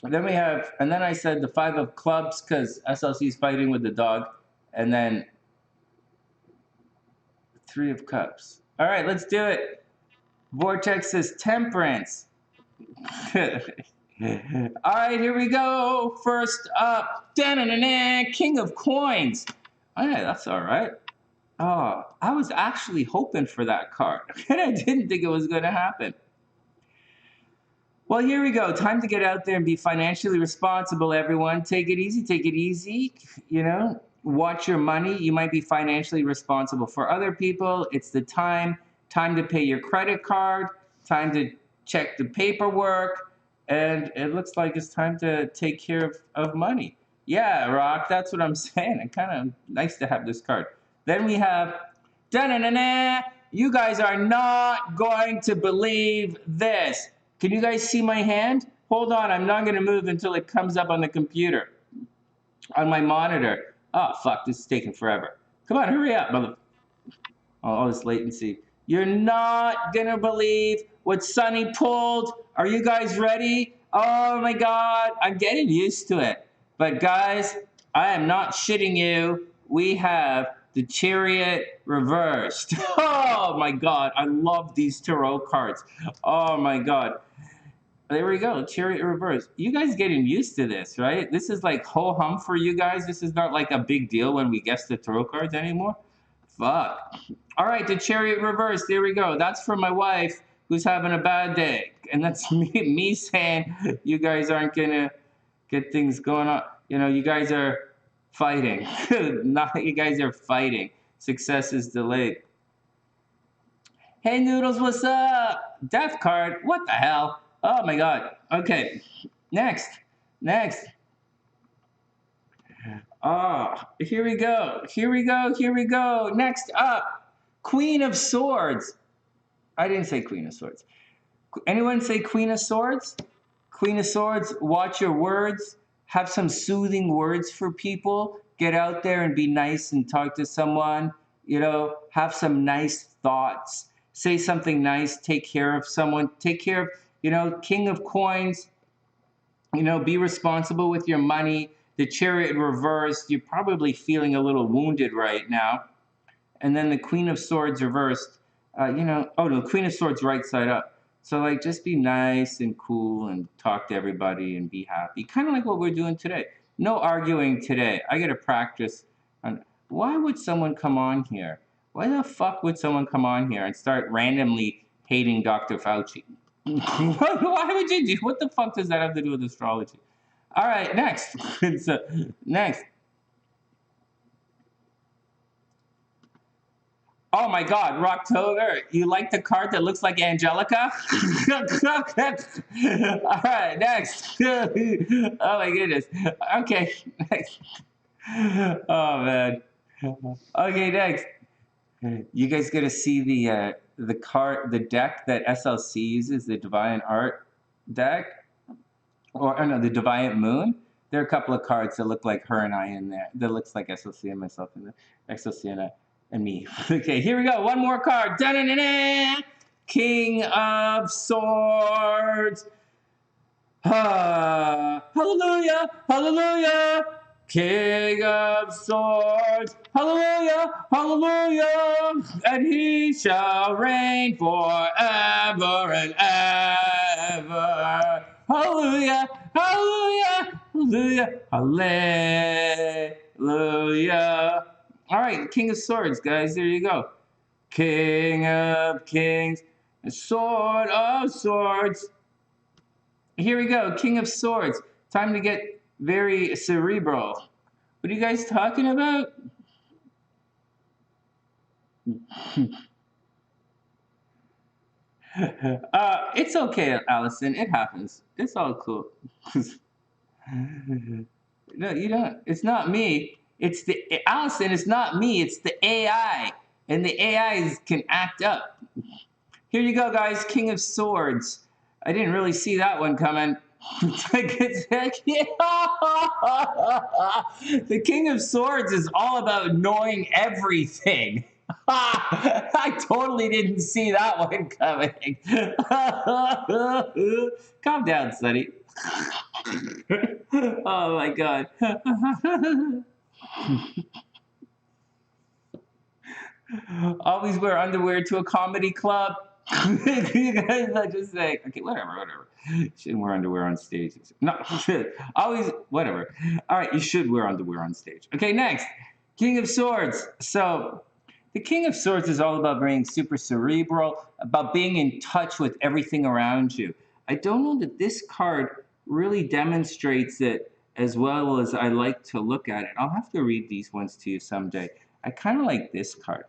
Speaker 1: then we have, and then I said the 5 of Clubs because SLC is fighting with the dog. And then 3 of Cups. All right, let's do it. Vortex says Temperance. All right, here we go. First up, King of Coins. Oh, yeah, that's all right. Oh, I was actually hoping for that card, and I didn't think it was going to happen. Well, here we go. Time to get out there and be financially responsible, everyone. Take it easy, take it easy. You know, watch your money. You might be financially responsible for other people. It's the time to pay your credit card, time to check the paperwork, and it looks like it's time to take care of money. Yeah, Rock, that's what I'm saying. It's kind of nice to have this card. Then we have, you guys are not going to believe this. Can you guys see my hand? Hold on, I'm not going to move until it comes up on the computer, on my monitor. Oh, fuck, this is taking forever. Come on, hurry up, mother. Oh, all this latency. You're not going to believe what Sonny pulled. Are you guys ready? Oh my God, I'm getting used to it. But guys, I am not shitting you. We have the Chariot Reversed. Oh my God, I love these tarot cards. Oh my God. There we go, Chariot Reversed. You guys getting used to this, right? This is like ho-hum for you guys. This is not like a big deal when we guess the tarot cards anymore. Fuck. All right, the Chariot Reversed, there we go. That's for my wife who's having a bad day. And that's me saying you guys aren't gonna get things going on. You know, you guys are fighting. Not you guys are fighting. Success is delayed. Hey, Noodles, what's up? Death card. What the hell? Oh, my God. Okay. Next. Next. Oh, here we go. Here we go. Here we go. Next up, Queen of Swords. I didn't say Queen of Swords. Anyone say Queen of Swords? Queen of Swords, watch your words. Have some soothing words for people. Get out there and be nice and talk to someone. You know, have some nice thoughts. Say something nice. Take care of someone. Take care of, you know, King of Coins. You know, be responsible with your money. The Chariot Reversed. You're probably feeling a little wounded right now. And then the Queen of Swords reversed, you know, oh no, Queen of Swords right side up. So like just be nice and cool and talk to everybody and be happy. Kind of like what we're doing today. No arguing today. I got to practice on why would someone come on here? Why the fuck would someone come on here and start randomly hating Dr. Fauci? Why would you do? What the fuck does that have to do with astrology? All right, next. Next. Oh my God, Rocktober, you like the card that looks like Angelica? All right, next. Oh my goodness. Okay, next. Oh man. Okay, next. You guys gonna see the card, the deck that SLC uses, the Divine Art deck, or oh no, the Divine Moon. There are a couple of cards that look like her and I in there. That looks like SLC and myself in there. SLC and I. And me. Okay, here we go. One more card. Da-da-da-da! King of Swords. Hallelujah! Hallelujah! King of Swords. Hallelujah! Hallelujah! And he shall reign forever and ever. Hallelujah! Hallelujah! Hallelujah! Hallelujah! All right, King of Swords, guys. There you go. King of Kings, Sword of Swords. Here we go, King of Swords. Time to get very cerebral. What are you guys talking about? It's okay, Allison. It happens. It's all cool. No, you don't. It's not me. It's the Allison. It's not me. It's the AI, and the AIs can act up. Here you go, guys. King of Swords. I didn't really see that one coming. The King of Swords is all about knowing everything. I totally didn't see that one coming. Calm down, Sonny. Oh my God. Always wear underwear to a comedy club. You guys are just saying, okay, whatever. Shouldn't wear underwear on stage. No, always, whatever. All right, you should wear underwear on stage. Okay, next, King of Swords. So, the King of Swords is all about being super cerebral, about being in touch with everything around you. I don't know that this card really demonstrates it as well as I like to look at it. I'll have to read these ones to you someday. I kind of like this card.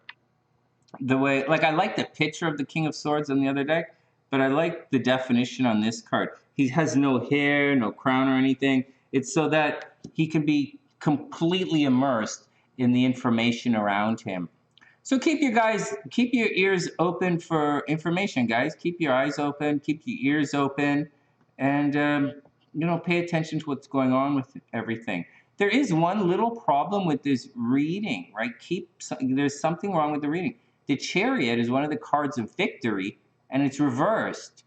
Speaker 1: The way, like, I like the picture of the King of Swords on the other deck, but I like the definition on this card. He has no hair, no crown or anything. It's so that he can be completely immersed in the information around him. So keep your ears open for information, guys. Keep your eyes open, keep your ears open, and you know, pay attention to what's going on with everything. There is one little problem with this reading, right? There's something wrong with the reading. The Chariot is one of the cards of victory, and it's reversed.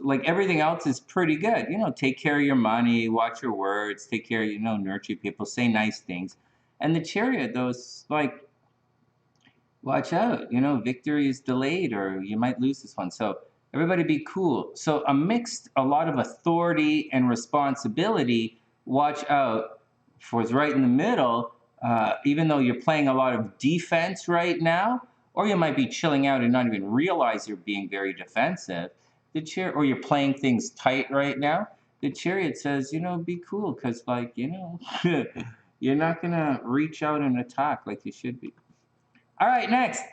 Speaker 1: Like everything else is pretty good. You know, take care of your money, watch your words, take care, you know, nurture people, say nice things. And the Chariot, though, is like, watch out, you know, victory is delayed or you might lose this one. So everybody be cool. So a lot of authority and responsibility, watch out for is right in the middle. Even though you're playing a lot of defense right now, or you might be chilling out and not even realize you're being very defensive, or you're playing things tight right now, the Chariot says, you know, be cool, because, like, you know, you're not going to reach out and attack like you should be. All right, next.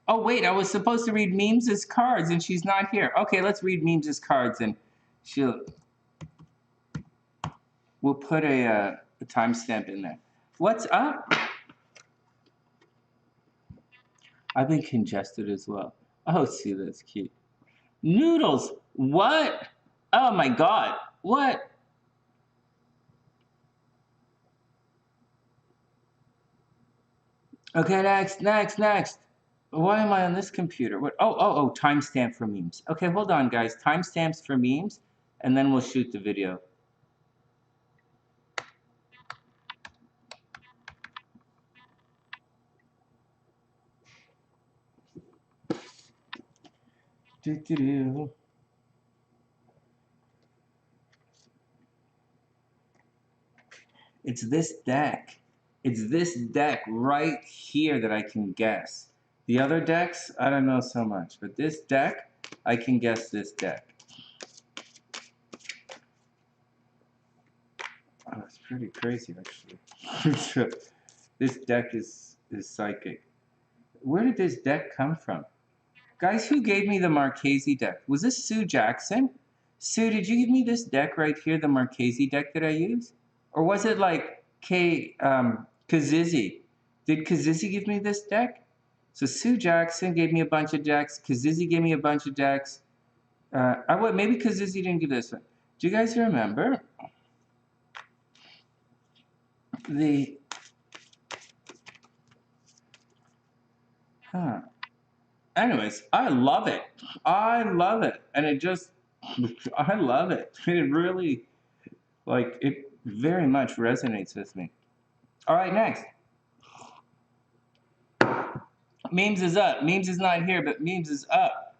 Speaker 1: Oh, wait, I was supposed to read Meemes' cards, and she's not here. Okay, let's read Meemes' cards, and we'll put a timestamp in there. What's up? I've been congested as well. Oh, see, that's cute. Noodles, what? Oh, my God, what? Okay, next. Why am I on this computer? What? Oh, timestamp for Meemes. Okay, hold on, guys. Timestamps for Meemes, and then we'll shoot the video. It's this deck. It's this deck right here that I can guess. The other decks, I don't know so much, but this deck, I can guess this deck. Oh, it's pretty crazy, actually. This deck is psychic. Where did this deck come from? Guys, who gave me the Marchese deck? Was this Sue Jackson? Sue, did you give me this deck right here, the Marchese deck that I use? Or was it like Kazizi? Did Kazizi give me this deck? So Sue Jackson gave me a bunch of decks. Kazizi gave me a bunch of decks. Maybe Kazizi didn't give this one. Do you guys remember the... Anyways, I love it. I love it. And it just... I love it. It really... Like, it very much resonates with me. All right, next. Meemes is up. Meemes is not here, but Meemes is up.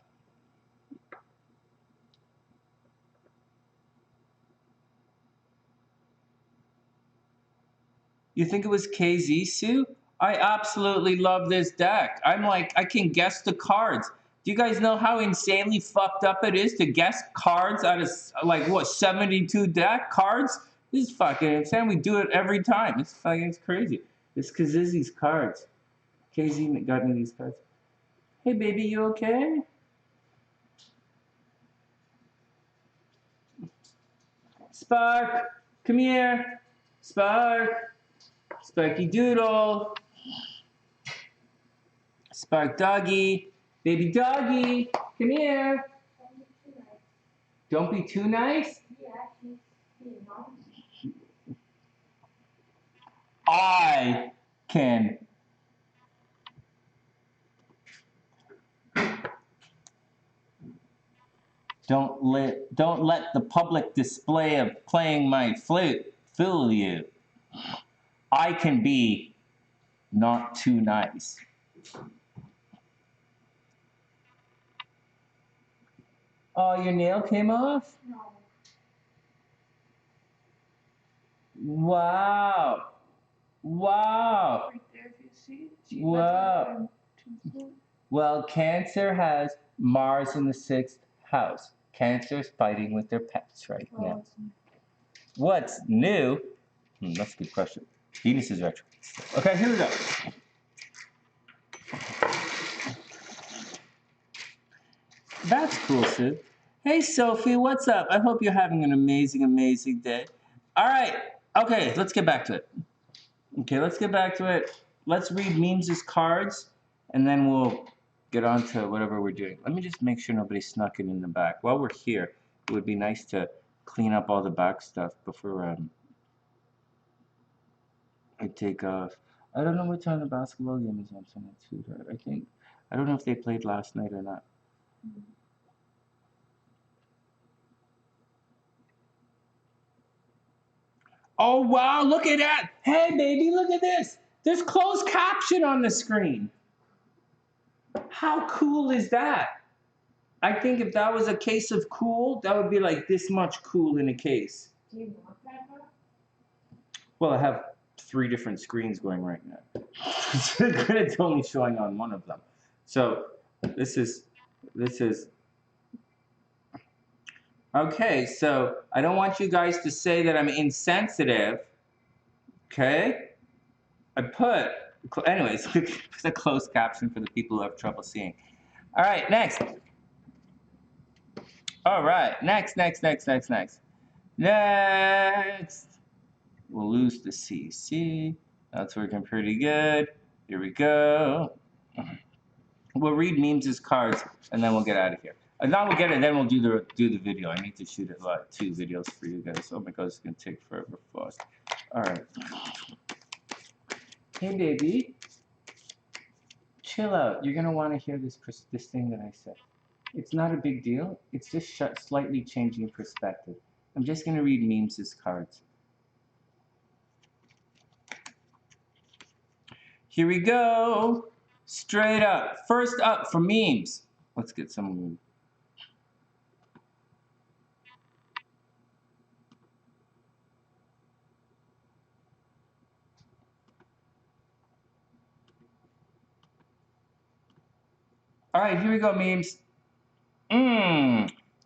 Speaker 1: You think it was KZ, Sue? I absolutely love this deck. I'm like, I can guess the cards. Do you guys know how insanely fucked up it is to guess cards out of, like, what, 72 deck cards? This is fucking insane. We do it every time. It's crazy. It's Kazizi's cards. KZ got me these cards. Hey, baby, you okay? Spark, come here. Spark. Sparky Doodle. Spark Doggy. Baby Doggy, come here. Don't be too nice? I can. Don't let the public display of playing my flute fool you. I can be not too nice. Oh, your nail came off? No. Wow. Wow. Right there, if you see. Wow. Well, Cancer has Mars in the 6th house. Cancer's fighting with their pets right now. What's new? That's a good question. Venus is retrograde. Okay, here we go. That's cool, Sid. Hey, Sophie, what's up? I hope you're having an amazing, amazing day. All right. Okay, let's get back to it. Let's read Meemes' cards, and then we'll get on to whatever we're doing. Let me just make sure nobody snuck in the back. While we're here, it would be nice to clean up all the back stuff before I take off. I don't know what time the basketball game is on tonight, sweetheart. I don't know if they played last night or not. Oh, wow, look at that. Hey, baby, look at this. There's closed caption on the screen. How cool is that? I think if that was a case of cool, that would be like this much cool in a case. Do you want that? Well, I have 3 different screens going right now. It's only showing on one of them. So this is. Okay, so I don't want you guys to say that I'm insensitive. Okay? I put Anyways, it's a closed caption for the people who have trouble seeing. All right, next. All right, next. We'll lose the CC. That's working pretty good. Here we go. We'll read Meemes' cards, and then we'll get out of here. And now we'll get it, then we'll do the video. I need to shoot it like 2 videos for you guys. Oh my god, it's gonna take forever fast. All right. Hey baby, chill out. You're gonna want to hear this thing that I said. It's not a big deal. It's just slightly changing perspective. I'm just gonna read Meemes' cards. Here we go. Straight up. First up for Meemes. Let's get some. All right, here we go, Meemes.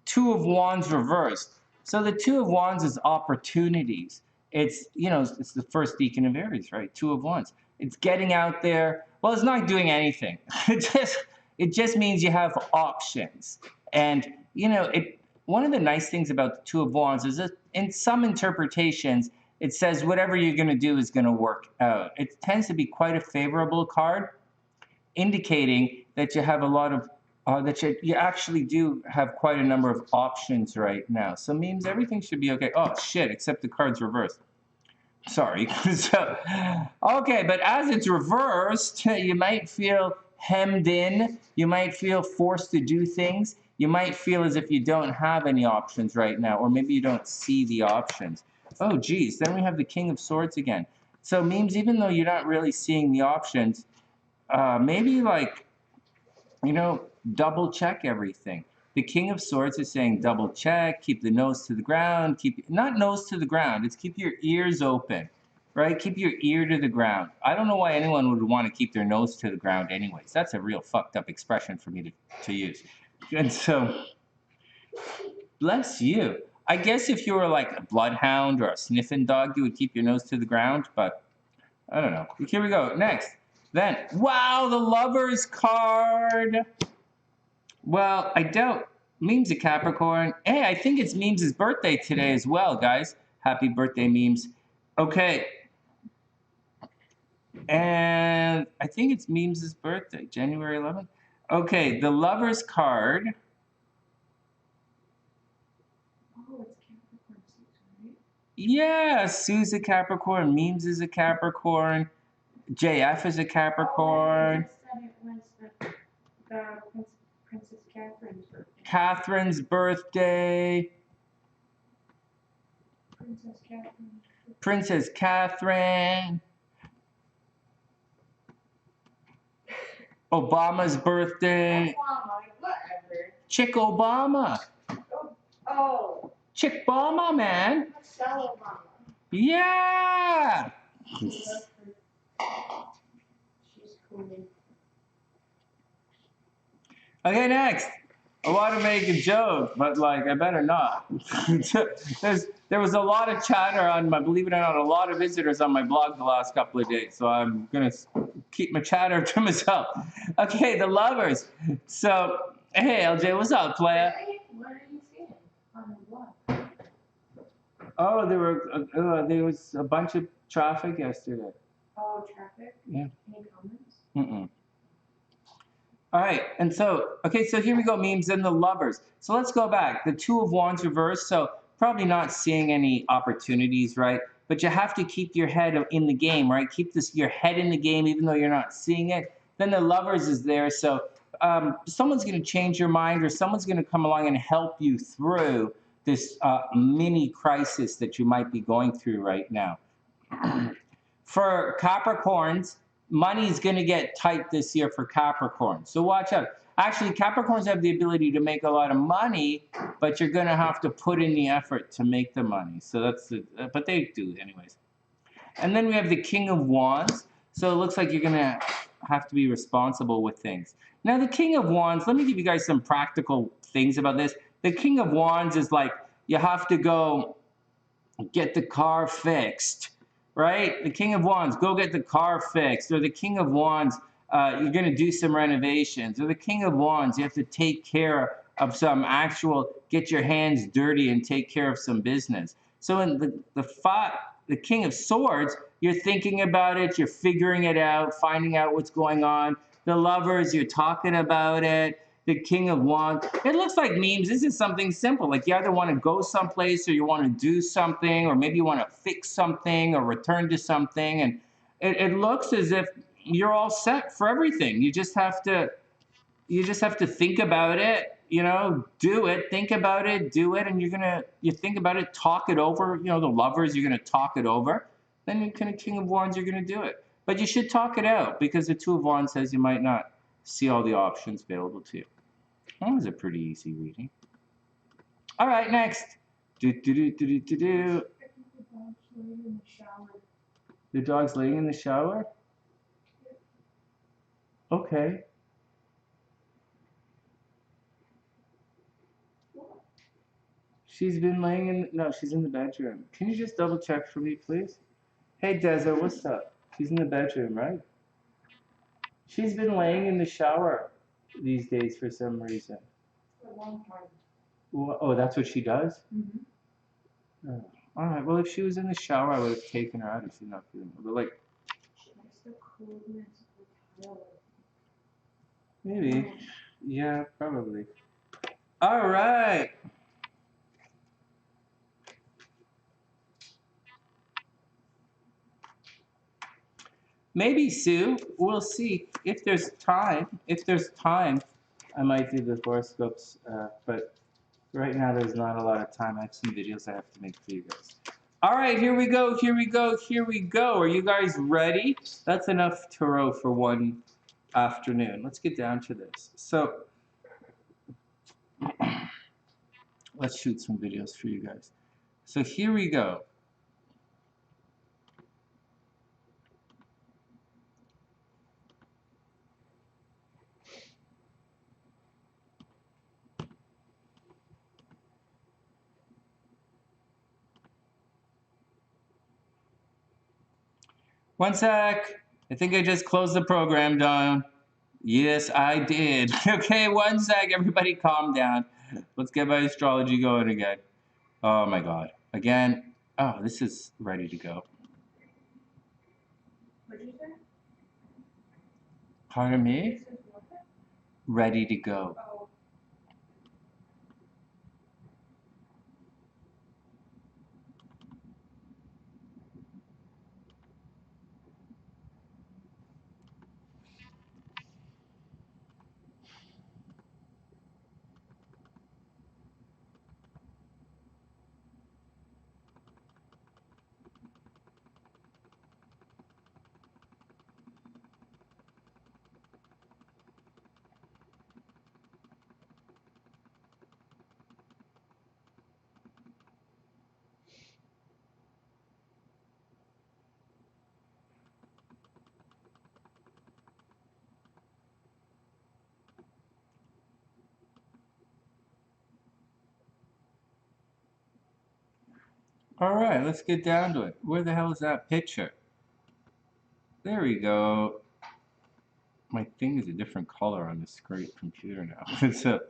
Speaker 1: 2 of Wands reversed. So the 2 of Wands is opportunities. It's, you know, it's the first deacon of Aries, right? 2 of Wands. It's getting out there. Well, it's not doing anything. It just means you have options. And, you know, one of the nice things about the 2 of Wands is that in some interpretations, it says whatever you're going to do is going to work out. It tends to be quite a favorable card, indicating that you have a lot of, that you actually do have quite a number of options right now. So Meemes, everything should be okay. Oh, shit, except the card's reversed. Sorry. So, okay, but as it's reversed, you might feel hemmed in. You might feel forced to do things. You might feel as if you don't have any options right now, or maybe you don't see the options. Oh, geez, then we have the King of Swords again. So Meemes, even though you're not really seeing the options, maybe like, you know, double check everything. The King of Swords is saying double check, keep the nose to the ground, not nose to the ground, it's keep your ears open, right? Keep your ear to the ground. I don't know why anyone would want to keep their nose to the ground anyways. That's a real fucked up expression for me to use. And so, bless you. I guess if you were like a bloodhound or a sniffing dog, you would keep your nose to the ground, but I don't know. Here we go, next. Then, wow, the Lovers card. Well, I doubt. Meemes a Capricorn. Hey, I think it's Meemes' birthday today as well, guys. Happy birthday, Meemes. Okay. And I think it's Meemes' birthday, January 11th. Okay, the Lovers card.
Speaker 2: Oh, it's Capricorn season, right?
Speaker 1: Yeah, Sue's a Capricorn. Meemes is a Capricorn. JF is a Capricorn.
Speaker 2: Oh, it was the Princess Catherine's birthday.
Speaker 1: Catherine's birthday. Princess Catherine. Obama's birthday.
Speaker 2: Obama, whatever.
Speaker 1: Chick Obama.
Speaker 2: Oh.
Speaker 1: Chick Obama, man.
Speaker 2: Michelle Obama.
Speaker 1: Yeah.
Speaker 2: She's cool.
Speaker 1: Okay, next. I want to make a joke, but like I better not. There was a lot of chatter on my, believe it or not, a lot of visitors on my blog the last couple of days, so I'm gonna keep my chatter to myself. Okay, the Lovers. So, hey LJ, what's up, playa?
Speaker 2: What are you seeing on the blog?
Speaker 1: Oh, there was a bunch of traffic yesterday.
Speaker 2: Oh, traffic?
Speaker 1: Yeah.
Speaker 2: Any comments?
Speaker 1: Mm-mm. All right, and so, okay, so here we go, Meemes and the Lovers. So let's go back. The 2 of Wands reversed, so probably not seeing any opportunities, right? But you have to keep your head in the game, right? Keep your head in the game even though you're not seeing it. Then the Lovers is there, so someone's going to change your mind or someone's going to come along and help you through this mini crisis that you might be going through right now. For Capricorns, money's going to get tight this year for Capricorn. So watch out. Actually, Capricorns have the ability to make a lot of money, but you're going to have to put in the effort to make the money. So that's but they do anyways. And then we have the King of Wands. So it looks like you're going to have to be responsible with things. Now, the King of Wands, let me give you guys some practical things about this. The King of Wands is like you have to go get the car fixed. right? The King of Wands, go get the car fixed. Or the King of Wands, you're going to do some renovations. Or the King of Wands, you have to take care of some actual, get your hands dirty and take care of some business. So in the King of Swords, you're thinking about it, you're figuring it out, finding out what's going on. The Lovers, you're talking about it. The King of Wands. It looks like Memes. This is something simple. Like you either want to go someplace or you want to do something, or maybe you want to fix something or return to something. And it looks as if you're all set for everything. You just have to think about it, you know, do it, think about it, do it, and you think about it, talk it over. You know, the Lovers, you're gonna talk it over. Then you kind of King of Wands, you're gonna do it. But you should talk it out because the Two of Wands says you might not see all the options available to you. That was a pretty easy reading. All right, next. The dog's laying in the shower? Okay. She's been laying in, no, she's in the bedroom. Can you just double check for me, please? Hey, Deza, what's up? She's in the bedroom, right? She's been laying in the shower these days for some reason.
Speaker 2: For a long time.
Speaker 1: Oh, that's what she does?
Speaker 2: Mm-hmm.
Speaker 1: Oh. All right, well, if she was in the shower, I would have taken her out if she's not feeling well. But, like,
Speaker 2: She likes the coolness of the tile.
Speaker 1: maybe. Yeah, probably. All right. Maybe, Sue. We'll see if there's time. If there's time, I might do the horoscopes. But right now, there's not a lot of time. I have some videos I have to make for you guys. All right, here we go. Here we go. Here we go. Are you guys ready? That's enough tarot for one afternoon. Let's get down to this. So, let's shoot some videos for you guys. So here we go. One sec. I think I just closed the program down. Yes, I did. Okay, one sec. Everybody calm down. Let's get my astrology going again. Oh my God. Again. Oh, this is ready to go.
Speaker 2: What did you say?
Speaker 1: Pardon me?
Speaker 2: This is what?
Speaker 1: Ready to go.
Speaker 2: Oh.
Speaker 1: All right, let's get down to it. Where the hell is that picture? There we go. My thing is a different color on this great computer now. It's a...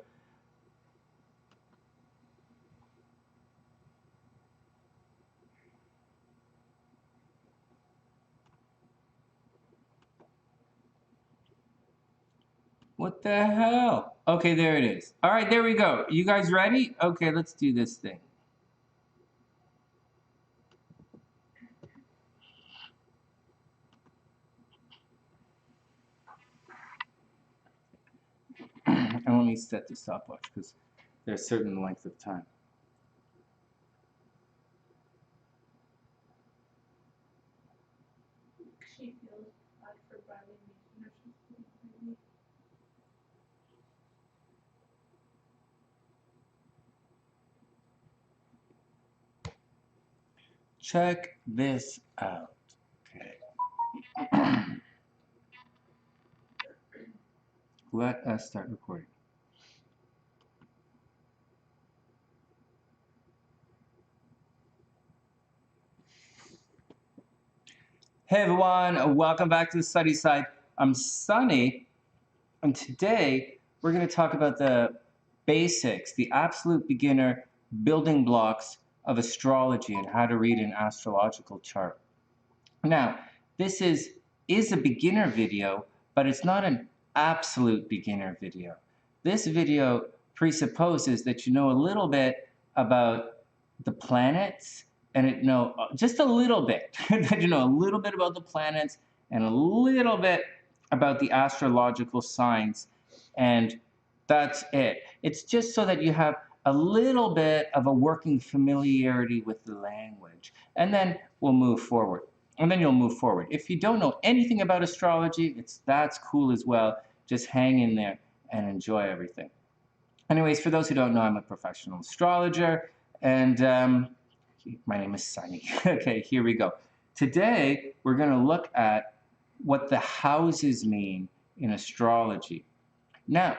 Speaker 1: What the hell? Okay, there it is. All right, there we go. You guys ready? Okay, let's do this thing. And let me set the stopwatch because there's a certain length of time.
Speaker 2: She feels bad for Bradley making her something.
Speaker 1: Check this out. Okay. Let us start recording. Hey everyone, welcome back to the Sunny Side. I'm Sonny, and today we're going to talk about the basics, the absolute beginner building blocks of astrology and how to read an astrological chart. Now, this is a beginner video, but it's not an absolute beginner video. This video presupposes that you know a little bit about the planets and just a little bit, that you know a little bit about the planets and a little bit about the astrological signs, and that's it. It's just so that you have a little bit of a working familiarity with the language, and then we'll move forward. And then you'll move forward. If you don't know anything about astrology, that's cool as well. Just hang in there and enjoy everything. Anyways, for those who don't know, I'm a professional astrologer, and my name is Sonny. Okay, here we go. Today, we're going to look at what the houses mean in astrology. Now,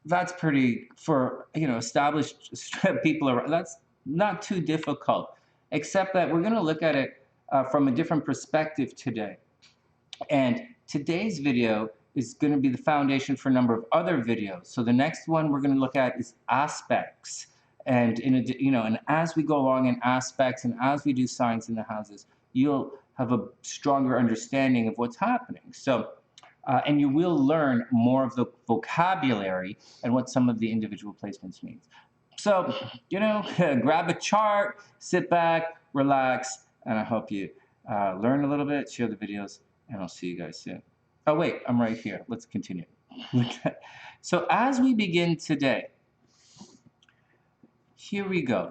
Speaker 1: that's pretty, for established people, that's not too difficult, except that we're going to look at it from a different perspective today. And today's video is going to be the foundation for a number of other videos. So the next one we're going to look at is aspects. And and as we go along in aspects and as we do signs in the houses, you'll have a stronger understanding of what's happening. So, and you will learn more of the vocabulary and what some of the individual placements means. So, grab a chart, sit back, relax, and I hope you learn a little bit, share the videos, and I'll see you guys soon. Oh wait, I'm right here. Let's continue. So as we begin today, here we go.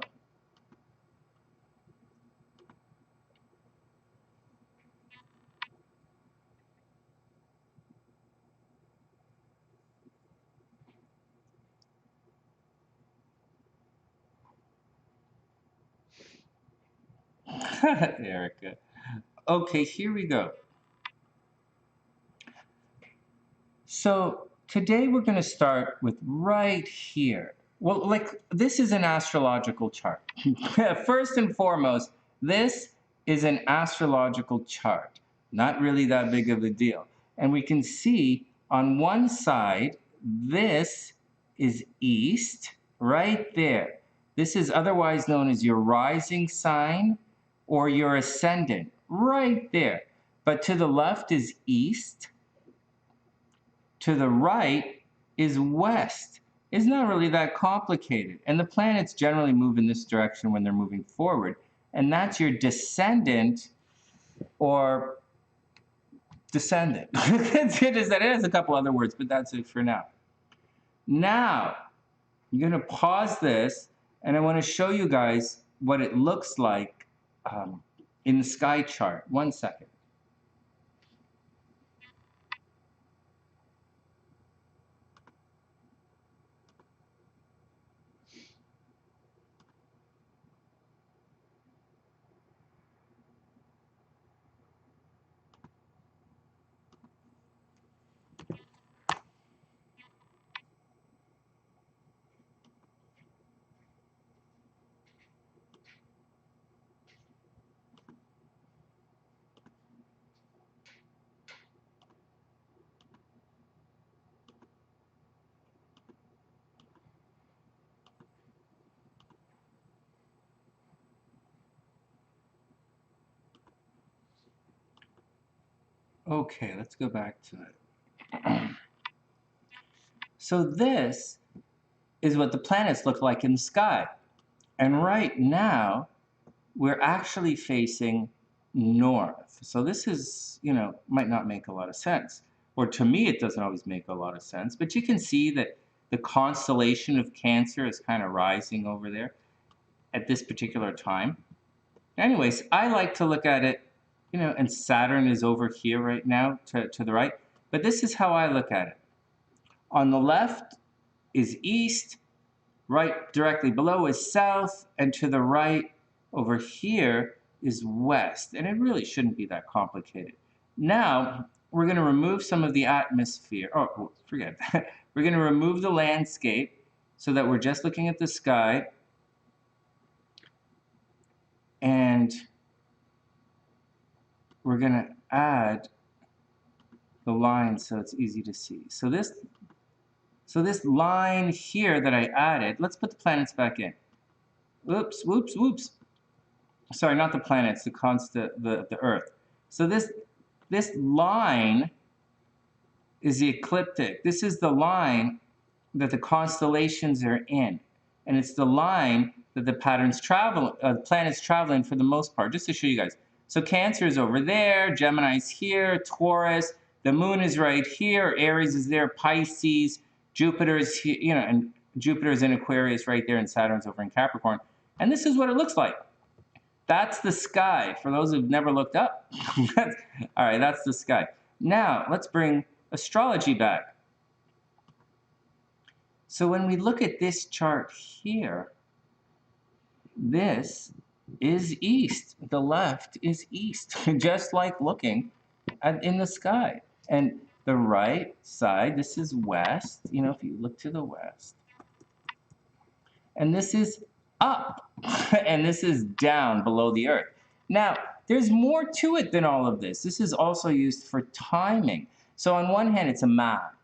Speaker 1: Erica. Okay, here we go. So today we're going to start with right here. Well, this is an astrological chart. First and foremost, this is an astrological chart. Not really that big of a deal. And we can see on one side, this is east, right there. This is otherwise known as your rising sign or your ascendant, right there. But to the left is east. To the right is west. It's not really that complicated. And the planets generally move in this direction when they're moving forward. And that's your descendant or descendant. It has a couple other words, but that's it for now. Now, I'm going to pause this, and I want to show you guys what it looks like in the sky chart. 1 second. Okay, let's go back to it. So this is what the planets look like in the sky. And right now, we're actually facing north. So this is, might not make a lot of sense. Or to me, it doesn't always make a lot of sense. But you can see that the constellation of Cancer is kind of rising over there at this particular time. Anyways, I like to look at it, and Saturn is over here right now to the right. But this is how I look at it. On the left is east, right directly below is south, and to the right over here is west. And it really shouldn't be that complicated. Now, we're going to remove some of the atmosphere. Oh, forget that. We're going to remove the landscape so that we're just looking at the sky. And we're going to add the line so it's easy to see. So this line here that I added, let's put the planets back in. Whoops, whoops, whoops. Sorry, not the planets, the Earth. So this line is the ecliptic. This is the line that the constellations are in, and it's the line that the planets travel in for the most part. Just to show you guys. So Cancer is over there, Gemini's here, Taurus. The Moon is right here. Aries is there. Pisces. Jupiter is here. You know, and Jupiter is in Aquarius right there, and Saturn's over in Capricorn. And this is what it looks like. That's the sky, for those who've never looked up. All right, that's the sky. Now, let's bring astrology back. So when we look at this chart here, this is east. The left is east, just like looking in the sky. And the right side, this is west, you know, if you look to the west. And this is up, and this is down below the earth. Now, there's more to it than all of this. This is also used for timing. So on one hand, it's a map.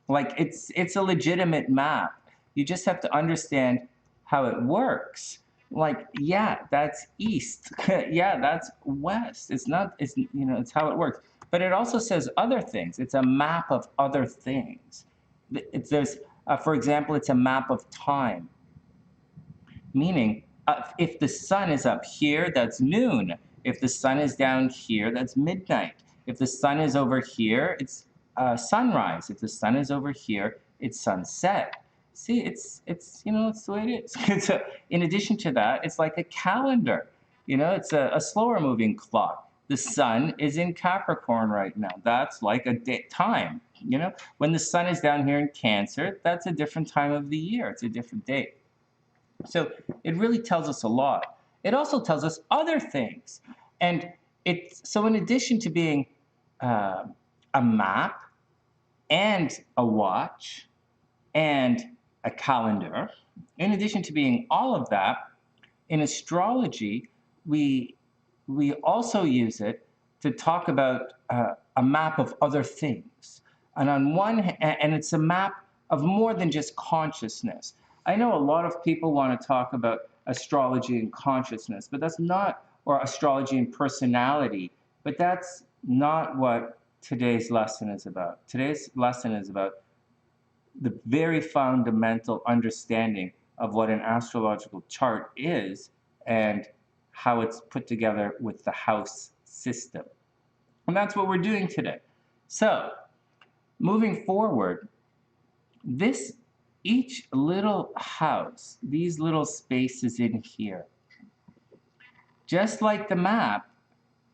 Speaker 1: Like, it's a legitimate map. You just have to understand how it works. Like, yeah, that's east. Yeah, that's west. It's how it works. But it also says other things. It's a map of other things. For example, it's a map of time. Meaning, if the sun is up here, that's noon. If the sun is down here, that's midnight. If the sun is over here, it's sunrise. If the sun is over here, it's sunset. See, it's the way it is. In addition to that, it's like a calendar. You know, it's a slower moving clock. The sun is in Capricorn right now. That's like a time. You know, when the sun is down here in Cancer, that's a different time of the year. It's a different date. So it really tells us a lot. It also tells us other things. And so in addition to being a map and a watch and a calendar, in addition to being all of that, in astrology, we also use it to talk about a map of other things. And on one hand, and it's a map of more than just consciousness. I know a lot of people want to talk about astrology and consciousness, but that's not, or astrology and personality, but that's not what today's lesson is about. Today's lesson is about the very fundamental understanding of what an astrological chart is and how it's put together with the house system. And that's what we're doing today. So, moving forward, each little house, these little spaces in here, just like the map,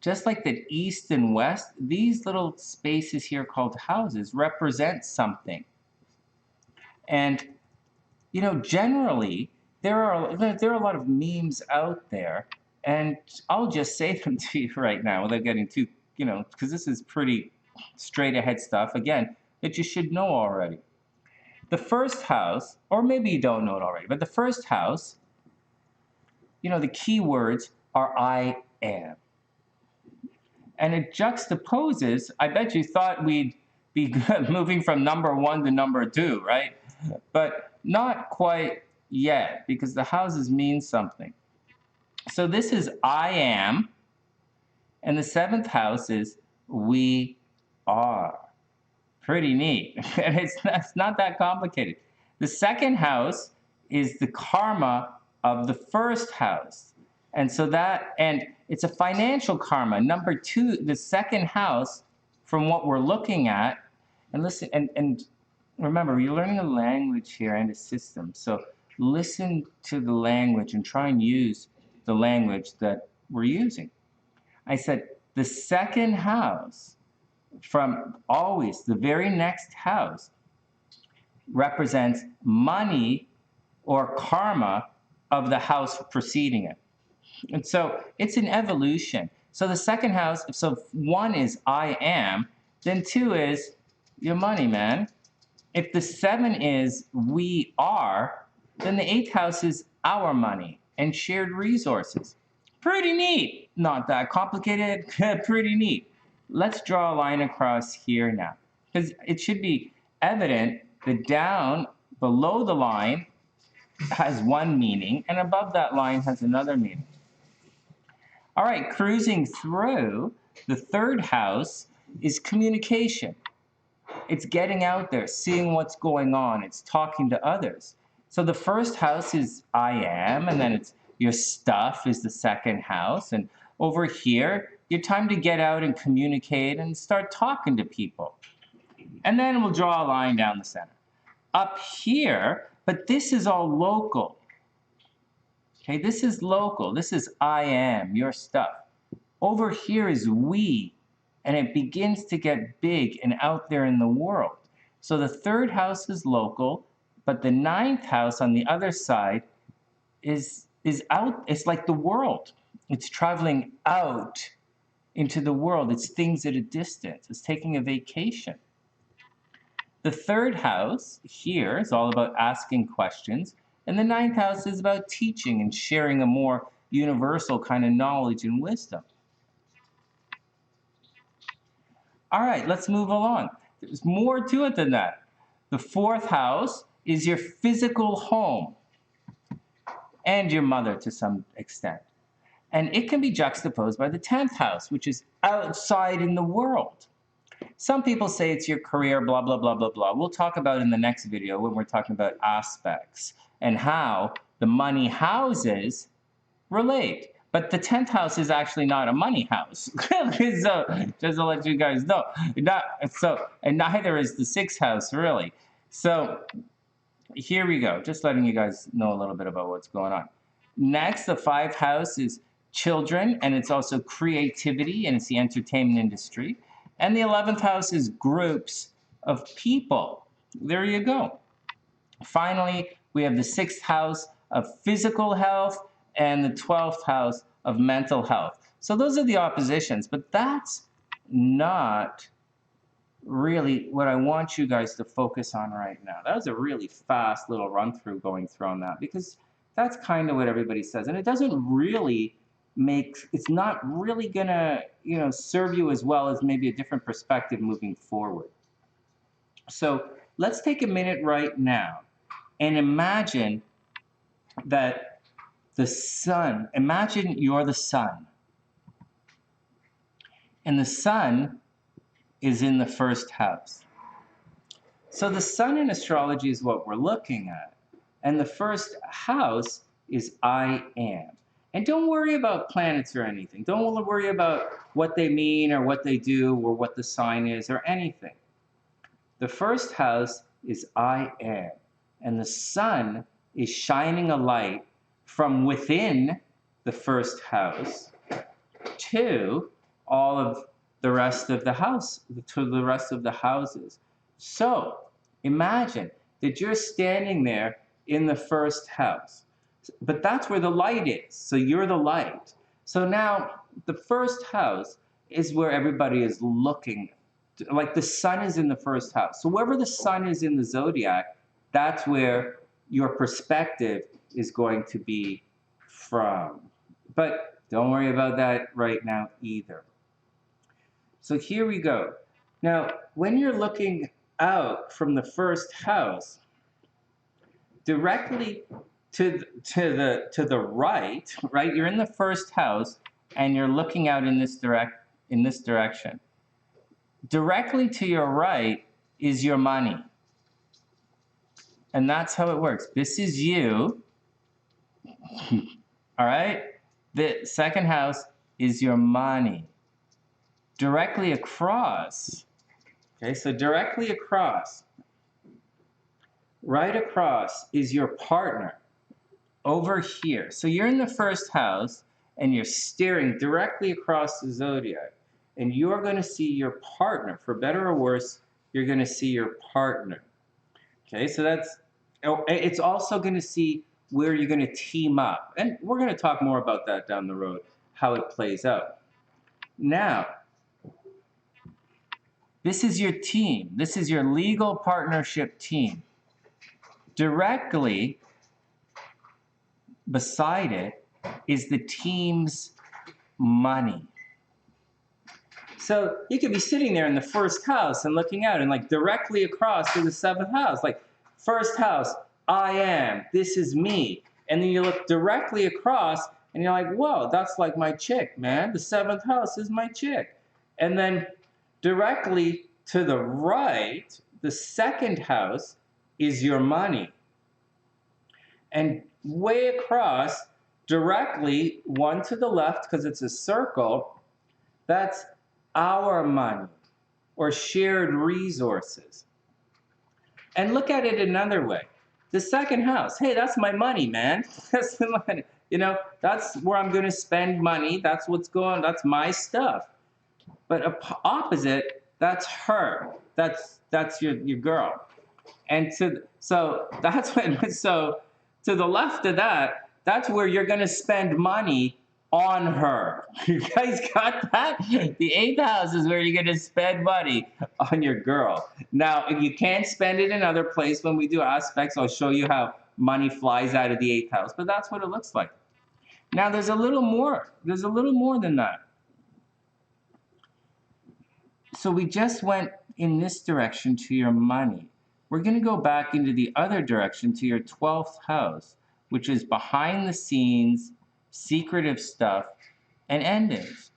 Speaker 1: just like the east and west, these little spaces here called houses represent something. And, you know, generally, there are a lot of memes out there, and I'll just say them to you right now without getting too, because this is pretty straight ahead stuff, again, that you should know already. The first house, or maybe you don't know it already, but the first house, the key words are I am. And it juxtaposes, I bet you thought we'd be moving from number 1 to number 2, right? But not quite yet, because the houses mean something. So this is I am, and the 7th house is we are. Pretty neat. And it's not that complicated. The 2nd house is the karma of the 1st house. And so and it's a financial karma. Number 2, the 2nd house, from what we're looking at, and listen, and remember, you're learning a language here and a system. So listen to the language and try and use the language that we're using. I said the 2nd house, from always the very next house, represents money or karma of the house preceding it. And so it's an evolution. So the 2nd house, so 1 is I am, then 2 is your money, man. If the 7 is we are, then the 8th house is our money and shared resources. Pretty neat. Not that complicated, pretty neat. Let's draw a line across here now, because it should be evident that down below the line has one meaning, and above that line has another meaning. All right, cruising through, the third house is communication. It's getting out there, seeing what's going on. It's talking to others. So the first house is I am, and then it's your stuff is the second house. And over here, your time to get out and communicate and start talking to people. And then we'll draw a line down the center. Up here, but this is all local. Okay, this is local. This is I am, your stuff. Over here is we, and it begins to get big and out there in the world. So the third house is local, but the ninth house on the other side is out. It's like the world. It's traveling out into the world. It's things at a distance. It's taking a vacation. The third house here is all about asking questions. And the ninth house is about teaching and sharing a more universal kind of knowledge and wisdom. All right, let's move along. There's more to it than that. The fourth house is your physical home and your mother to some extent. And it can be juxtaposed by the 10th house, which is outside in the world. Some people say it's your career, blah, blah, blah, blah, blah. We'll talk about in the next video when we're talking about aspects and how the money houses relate. But the 10th house is actually not a money house. So, just to let you guys know. And neither is the 6th house, really. So, here we go. Just letting you guys know a little bit about what's going on. Next, the 5th house is children, and it's also creativity, and it's the entertainment industry. And the 11th house is groups of people. There you go. Finally, we have the 6th house of physical health and the 12th house of mental health. So those are the oppositions, but that's not really what I want you guys to focus on right now. That was a really fast little run through going through on that, because that's kind of what everybody says, and it doesn't really it's not really gonna, serve you as well as maybe a different perspective moving forward. So let's take a minute right now and imagine that the sun, imagine you're the sun. And the sun is in the first house. So the sun in astrology is what we're looking at. And the first house is I am. And don't worry about planets or anything. Don't worry about what they mean or what they do or what the sign is or anything. The first house is I am. And the sun is shining a light from within the first house to all of the rest of the house, to the rest of the houses. So imagine that you're standing there in the first house. But that's where the light is. So you're the light. So now the first house is where everybody is looking. Like the sun is in the first house. So wherever the sun is in the zodiac, that's where your perspective is going to be from. But don't worry about that right now either. So here we go. Now, when you're looking out from the first house, directly to the right, you're in the first house and you're looking out in this direction. Directly to your right is your money. And that's how it works. This is you. All right? The second house is your money. Directly across. Okay, so directly across. Right across is your partner. Over here. So you're in the first house and you're staring directly across the zodiac. And you're going to see your partner. For better or worse, you're going to see your partner. Okay, so it's also going to see where you're going to team up. And we're going to talk more about that down the road, how it plays out. Now, this is your team. This is your legal partnership team. Directly beside it is the team's money. So you could be sitting there in the first house and looking out and like directly across to the seventh house, like first house, I am, this is me. And then you look directly across and you're like, whoa, that's like my chick, man. The seventh house is my chick. And then directly to the right, the second house is your money. And way across, directly, one to the left, because it's a circle, that's our money, or shared resources. And look at it another way. The second house, hey, that's my money, man. That's the money. You know, that's where I'm going to spend money. That's what's going, that's my stuff. But opposite, that's her. That's your girl. And so that's when, so to the left of that, that's where you're going to spend money on her. You guys got that? The eighth house is where you're going to spend money on your girl. Now, if you can't spend it in other places, when we do aspects, I'll show you how money flies out of the eighth house. But that's what it looks like. Now, there's a little more. There's a little more than that. So we just went in this direction to your money. We're going to go back into the other direction to your 12th house, which is behind the scenes, secretive stuff, and endings.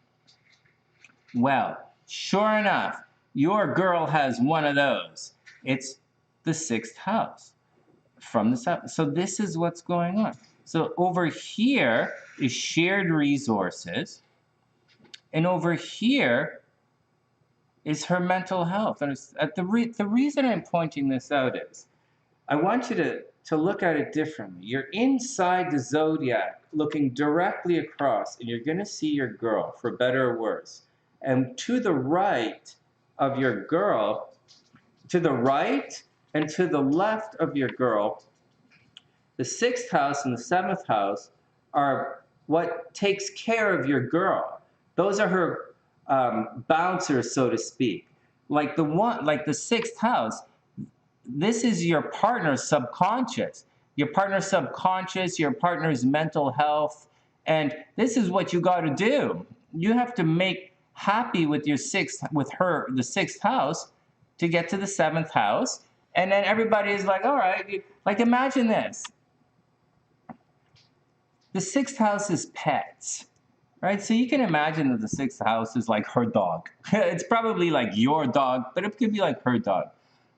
Speaker 1: Well, sure enough, your girl has one of those. It's the 6th house from the 7th. So this is what's going on. So over here is shared resources, and over here is her mental health. And the reason I'm pointing this out is I want you to look at it differently. You're inside the zodiac looking directly across, and you're going to see your girl, for better or worse. And to the right of your girl, to the right and to the left of your girl, the 6th house and the 7th house are what takes care of your girl. Those are her bouncers, so to speak. Like the 6th house, this is your partner's subconscious. Your partner's subconscious, your partner's mental health, and this is what you got to do. You have to make happy with your the 6th house, to get to the 7th house, and then everybody is like, all right, like imagine this. The 6th house is pets. Right, so you can imagine that the 6th house is like her dog. It's probably like your dog, but it could be like her dog.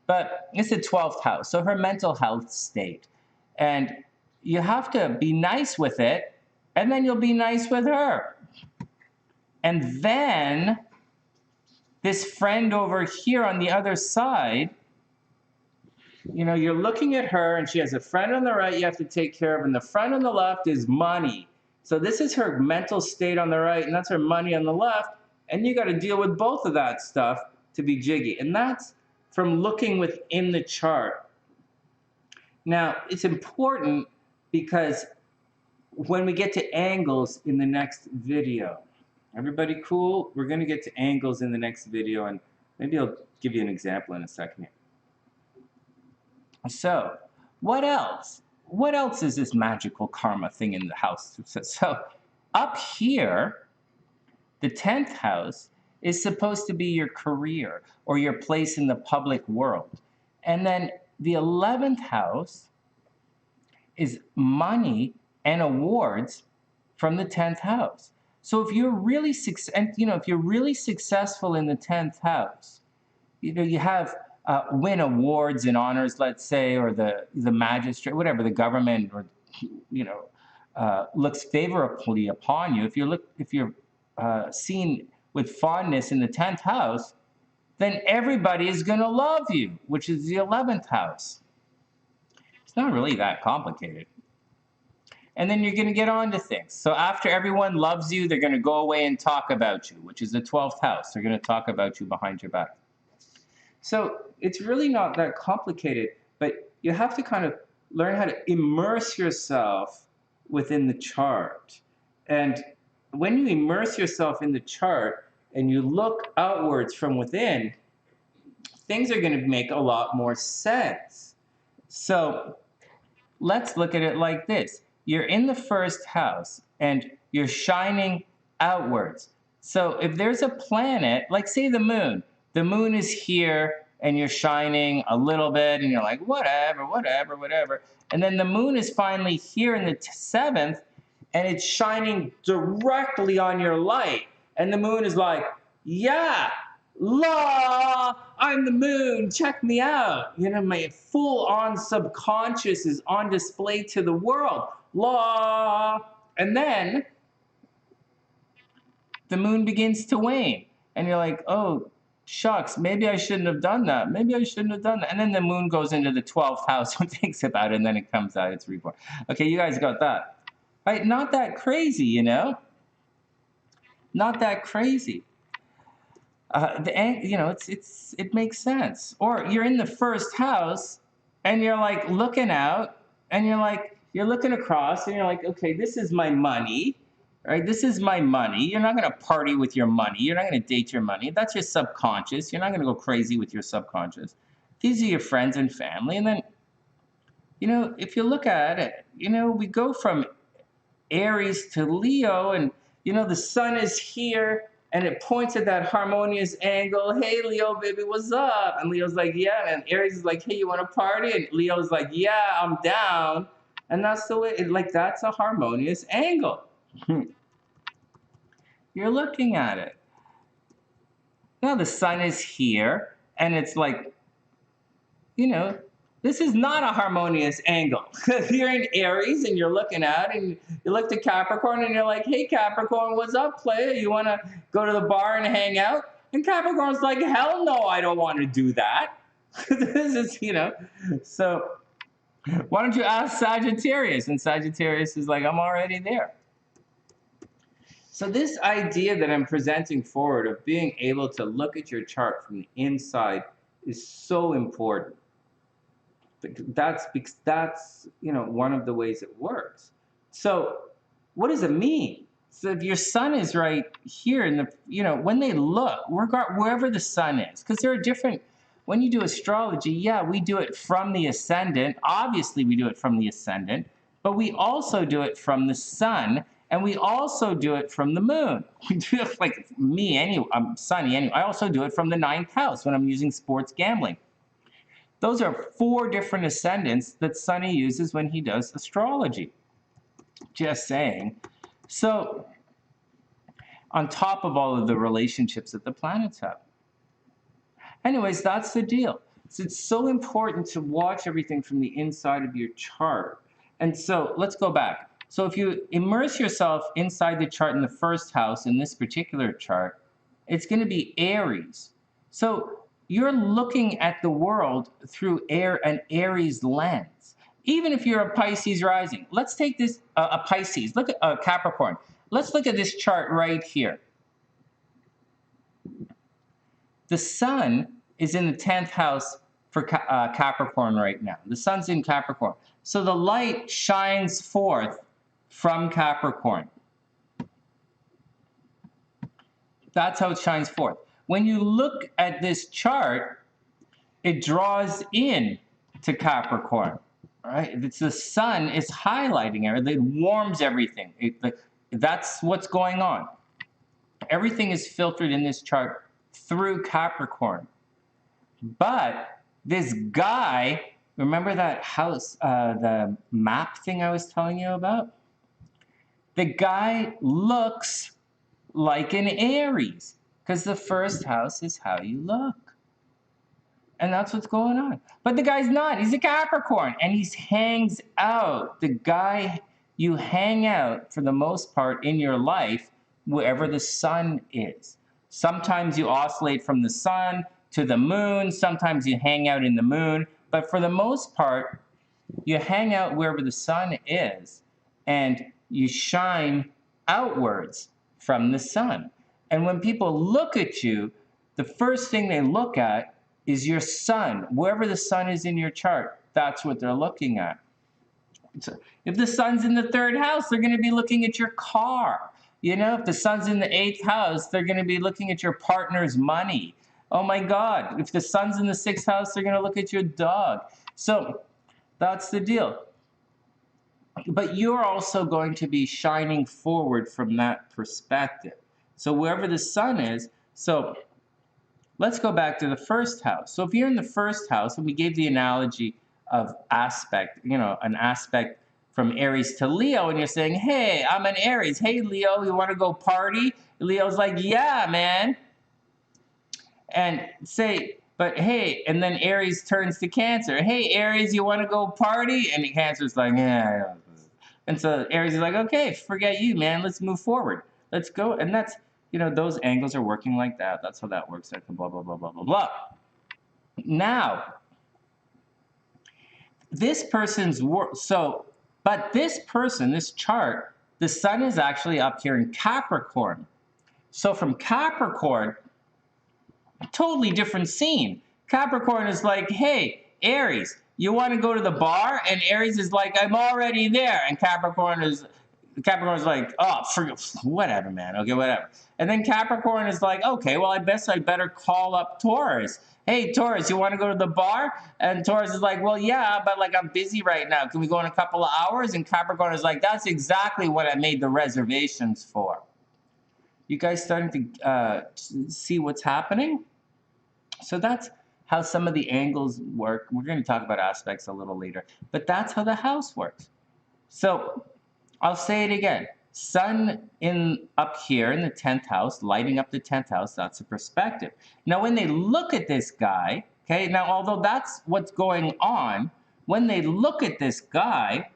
Speaker 1: But it's the 12th house, so her mental health state. And you have to be nice with it, and then you'll be nice with her. And then this friend over here on the other side, you know, you're looking at her, and she has a friend on the right you have to take care of, and the friend on the left is money. So this is her mental state on the right, and that's her money on the left, and you got to deal with both of that stuff to be jiggy. And that's from looking within the chart. Now, it's important because when we get to angles in the next video, everybody cool? We're going to get to angles in the next video, and maybe I'll give you an example in a second here. So, what else? What else is this magical karma thing in the house? So up here, the 10th house is supposed to be your career or your place in the public world. And then the 11th house is money and awards from the 10th house. So if you're really if you're really successful in the 10th house, you have win awards and honors, let's say, or the magistrate, whatever, the government, or looks favorably upon you. If you're seen with fondness in the 10th house, then everybody is going to love you, which is the 11th house. It's not really that complicated. And then you're going to get on to things. So after everyone loves you, they're going to go away and talk about you, which is the 12th house. They're going to talk about you behind your back. So it's really not that complicated, but you have to kind of learn how to immerse yourself within the chart. And when you immerse yourself in the chart and you look outwards from within, things are going to make a lot more sense. So let's look at it like this. you're in the first house and you're shining outwards. So if there's a planet, like say the moon is here and you're shining a little bit and you're like, whatever, whatever, whatever. And then the moon is finally here in the 7th and it's shining directly on your light. And the moon is like, yeah, la, I'm the moon, check me out. You know, my full-on subconscious is on display to the world. La. And then the moon begins to wane. And you're like, oh, shucks, maybe I shouldn't have done that. Maybe I shouldn't have done that. And then the moon goes into the 12th house and thinks about it, and then it comes out, it's reborn. Okay, you guys got that. Right? Not that crazy, you know? Not that crazy. You know, it makes sense. Or you're in the first house and you're like looking out and you're looking across and you're like, okay, this is my money, right? This is my money. You're not going to party with your money. You're not going to date your money. That's your subconscious. You're not going to go crazy with your subconscious. These are your friends and family. And then, you know, if you look at it, you know, we go from Aries to Leo and, you know, the sun is here and it points at that harmonious angle. Hey, Leo, baby, what's up? And Leo's like, yeah. And Aries is like, hey, you want to party? And Leo's like, yeah, I'm down. And that's the way, that's a harmonious angle. You're looking at it. Now the sun is here, and it's like, you know, this is not a harmonious angle. You're in Aries, and you're looking at, and you look to Capricorn, and you're like, hey, Capricorn, what's up, player? You want to go to the bar and hang out? And Capricorn's like, hell no, I don't want to do that. This is, you know, so why don't you ask Sagittarius? And Sagittarius is like, I'm already there. So this idea that I'm presenting forward of being able to look at your chart from the inside is so important. That's because that's, you know, one of the ways it works. So what does it mean? So if your sun is right here in the, you know, when they look, wherever the sun is, because there are different, when you do astrology, yeah, we do it from the ascendant. Obviously, we do it from the ascendant, but we also do it from the sun, and we also do it from the moon. We do it like me anyway, I'm Sonny anyway. I also do it from the 9th house when I'm using sports gambling. Those are 4 different ascendants that Sonny uses when he does astrology. Just saying. So, on top of all of the relationships that the planets have. Anyways, that's the deal. So it's so important to watch everything from the inside of your chart. And so, let's go back. So if you immerse yourself inside the chart in the 1st house, in this particular chart, it's going to be Aries. So you're looking at the world through an Aries lens. Even if you're a Pisces rising. Let's take this, a Pisces. Look at Capricorn. Let's look at this chart right here. The sun is in the 10th house for Capricorn right now. The sun's in Capricorn. So the light shines forth from Capricorn. That's how it shines forth. When you look at this chart, it draws in to Capricorn, right? It's the sun is highlighting it. It warms everything. That's what's going on. Everything is filtered in this chart through Capricorn. But this guy, remember that house, the map thing I was telling you about? The guy looks like an Aries, because the 1st house is how you look. And that's what's going on. But the guy's not. He's a Capricorn, and he hangs out. The guy, you hang out for the most part in your life wherever the sun is. Sometimes you oscillate from the sun to the moon. Sometimes you hang out in the moon. But for the most part, you hang out wherever the sun is, and you shine outwards from the sun. And when people look at you, the first thing they look at is your sun. Wherever the sun is in your chart, that's what they're looking at. So if the sun's in the 3rd house, they're going to be looking at your car. You know, if the sun's in the 8th house, they're going to be looking at your partner's money. Oh my God. If the sun's in the 6th house, they're going to look at your dog. So that's the deal. but you're also going to be shining forward from that perspective. So wherever the sun is, so let's go back to the first house. So if you're in the first house, and we gave the analogy of aspect, you know, an aspect from Aries to Leo, and you're saying, hey, I'm an Aries. Hey, Leo, you want to go party? Leo's like, yeah, man. And say, but hey, and then Aries turns to Cancer. Hey, Aries, you want to go party? And Cancer's like, yeah. And so Aries is like, okay, forget you, man. Let's move forward. Let's go. And that's, you know, those angles are working like that. That's how that works. Like blah, blah, blah, blah, blah, blah. Now, this person's work. So, but this person, this chart, the sun is actually up here in Capricorn. So from Capricorn, totally different scene. Capricorn is like, hey, Aries, you want to go to the bar? And Aries is like, I'm already there. And Capricorn's like, oh, whatever, man. Okay, whatever. And then Capricorn is like, okay, well, I better call up Taurus. Hey, Taurus, you want to go to the bar? And Taurus is like, well, yeah, but like I'm busy right now. Can we go in a couple of hours? And Capricorn is like, that's exactly what I made the reservations for. You guys starting to see what's happening? So that's how some of the angles work. We're going to talk about aspects a little later, but that's how the house works. So I'll say it again. Sun up here in the 10th house, lighting up the 10th house, that's a perspective. Now when they look at this guy, okay, now although that's what's going on, when they look at this guy,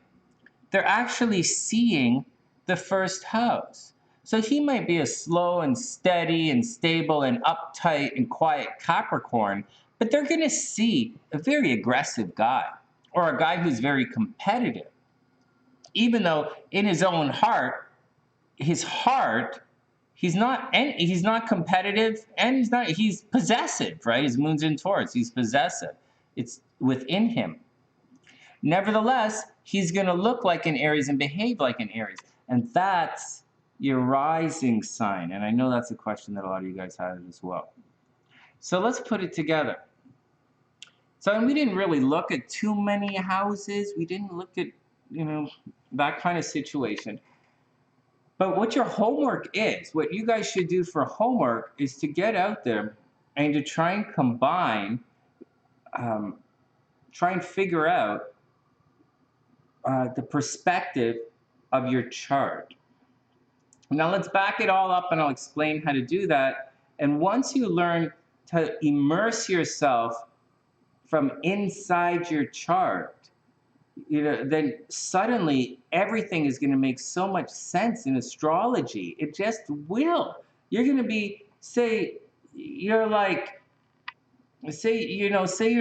Speaker 1: they're actually seeing the first house. So he might be a slow and steady and stable and uptight and quiet Capricorn, but they're going to see a very aggressive guy or a guy who's very competitive. Even though in his own heart, he's not competitive and he's possessive, right? His moon's in Taurus, he's possessive. It's within him. Nevertheless, he's going to look like an Aries and behave like an Aries. And that's your rising sign. And I know that's a question that a lot of you guys had as well. So let's put it together. So we didn't really look at too many houses. We didn't look at, you know, that kind of situation. But what your homework is, what you guys should do for homework is to get out there and to try and combine, try and figure out the perspective of your chart. Now let's back it all up and I'll explain how to do that. And once you learn to immerse yourself from inside your chart, you know, then suddenly everything is going to make so much sense in astrology. It just will. You're going to be, say your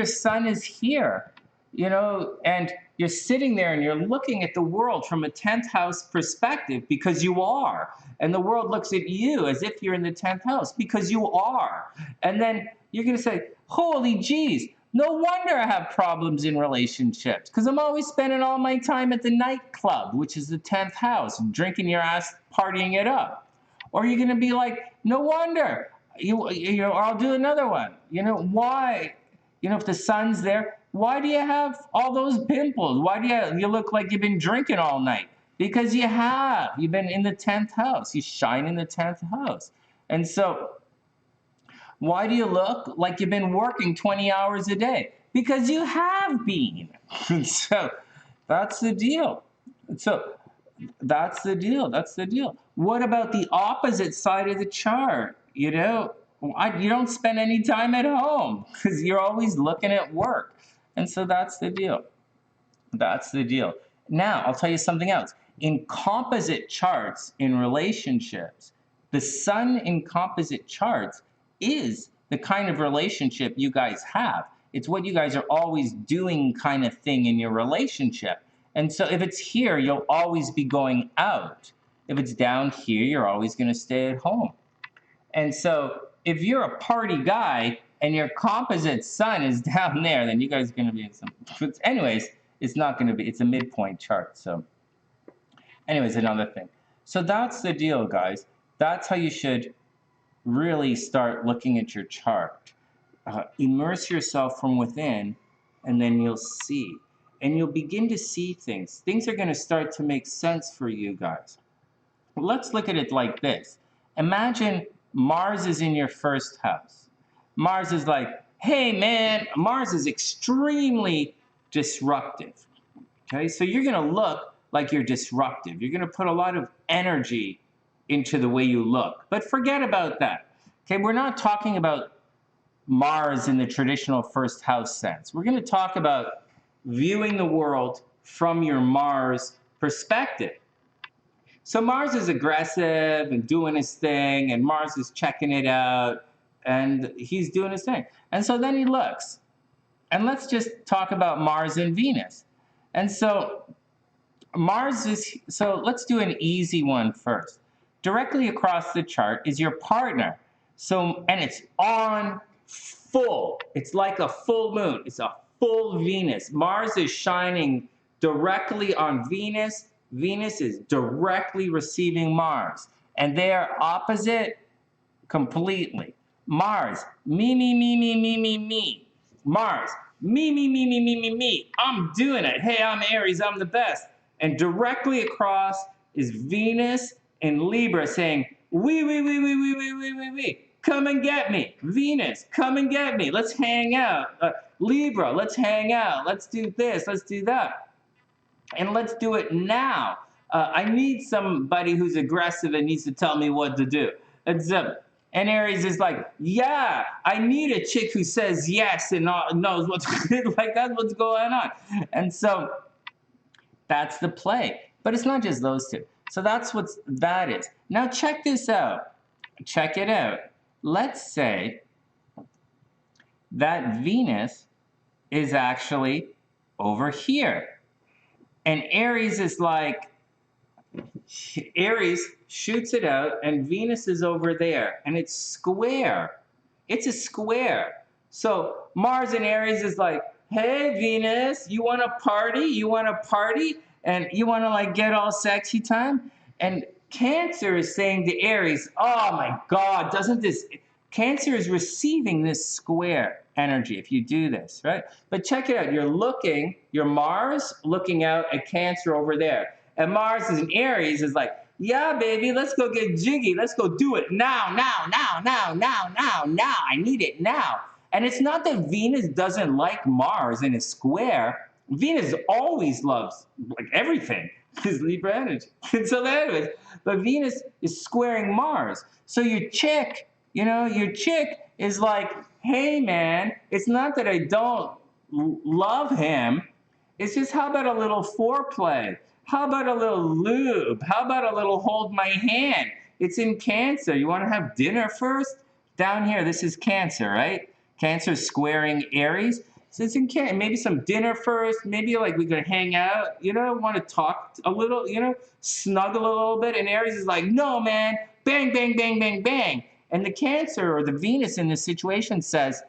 Speaker 1: sun is here, you know, and you're sitting there and you're looking at the world from a 10th house perspective because you are. And the world looks at you as if you're in the 10th house because you are. And then you're going to say, holy geez, no wonder I have problems in relationships because I'm always spending all my time at the nightclub, which is the 10th house, drinking your ass, partying it up. Or you're going to be like, no wonder. Or I'll do another one. You know, why? You know, if the sun's there, why do you have all those pimples? Why do you look like you've been drinking all night? Because you have. You've been in the 10th house. You shine in the 10th house. And so, why do you look like you've been working 20 hours a day? Because you have been. So, that's the deal. So, that's the deal. That's the deal. What about the opposite side of the chart? You know, you don't spend any time at home because you're always looking at work. And so that's the deal. That's the deal. Now, I'll tell you something else. In composite charts, in relationships, the sun in composite charts is the kind of relationship you guys have. It's what you guys are always doing kind of thing in your relationship. And so if it's here, you'll always be going out. If it's down here, you're always going to stay at home. And so if you're a party guy and your composite sun is down there, then you guys are going to be in some... Anyways, it's not going to be... It's a midpoint chart. So anyways, another thing. So that's the deal, guys. That's how you should really start looking at your chart. Immerse yourself from within, and then you'll see. and you'll begin to see things. Things are going to start to make sense for you guys. Let's look at it like this. Imagine Mars is in your first house. Mars is like, hey man, Mars is extremely disruptive. Okay, so you're going to look like you're disruptive. You're going to put a lot of energy into the way you look. But forget about that. Okay, we're not talking about Mars in the traditional first house sense. We're going to talk about viewing the world from your Mars perspective. So Mars is aggressive and doing his thing, and Mars is checking it out, and he's doing his thing. And so then he looks. And let's just talk about Mars and Venus. And so Mars is, so let's do an easy one first. Directly across the chart is your partner. So, and it's on full. It's like a full moon. It's a full Venus. Mars is shining directly on Venus. Venus is directly receiving Mars. And they are opposite completely. Mars, me, me, me, me, me, me, me. Mars, me, me, me, me, me, me, me. I'm doing it. Hey, I'm Aries. I'm the best. And directly across is Venus in Libra saying, we. Come and get me. Venus, come and get me. Let's hang out. Libra, let's hang out. Let's do this. Let's do that. And let's do it now. I need somebody who's aggressive and needs to tell me what to do. And Aries is like, yeah, I need a chick who says yes and knows what's like that's what's going on. And so that's the play. But it's not just those two. So that's what that is. Now check this out. Check it out. Let's say that Venus is actually over here. And Aries is like, Aries shoots it out and Venus is over there. And it's square. It's a square. So Mars and Aries is like, hey Venus, you want to party? You want to party? And you want to like get all sexy time? And Cancer is saying to Aries, oh my God, doesn't this, Cancer is receiving this square energy if you do this, right? But check it out, your Mars looking out at Cancer over there. And Mars is in Aries is like, yeah, baby, let's go get jiggy. Let's go do it now. I need it now. And it's not that Venus doesn't like Mars in a square. Venus always loves like everything. Is Libra energy. And so anyways, but Venus is squaring Mars. So your chick, your chick is like, hey man, it's not that I don't love him. It's just how about a little foreplay? How about a little lube? How about a little hold my hand? It's in Cancer. You want to have dinner first? Down here, this is Cancer, right? Cancer is squaring Aries. So it's in Cancer. Maybe some dinner first. Maybe like we could hang out, want to talk a little, snuggle a little bit. And Aries is like, no, man, bang, bang, bang, bang, bang. And the Cancer or the Venus in this situation says,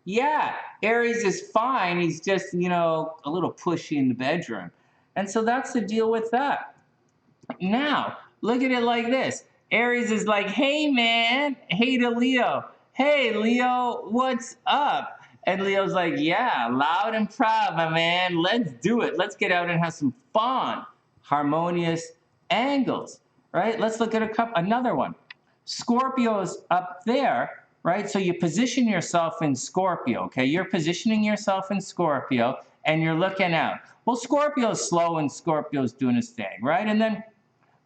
Speaker 1: yeah, Aries is fine. He's just, a little pushy in the bedroom. And so that's the deal with that. Now, look at it like this. Aries is like, hey, man. Hey to Leo. Hey, Leo, what's up? And Leo's like, yeah, loud and proud, my man. Let's do it. Let's get out and have some fun. Harmonious angles, right? Let's look at another one. Scorpio's up there, right? So you position yourself in Scorpio, okay? You're positioning yourself in Scorpio, and you're looking out. Well, Scorpio's slow, and Scorpio's doing his thing, right? And then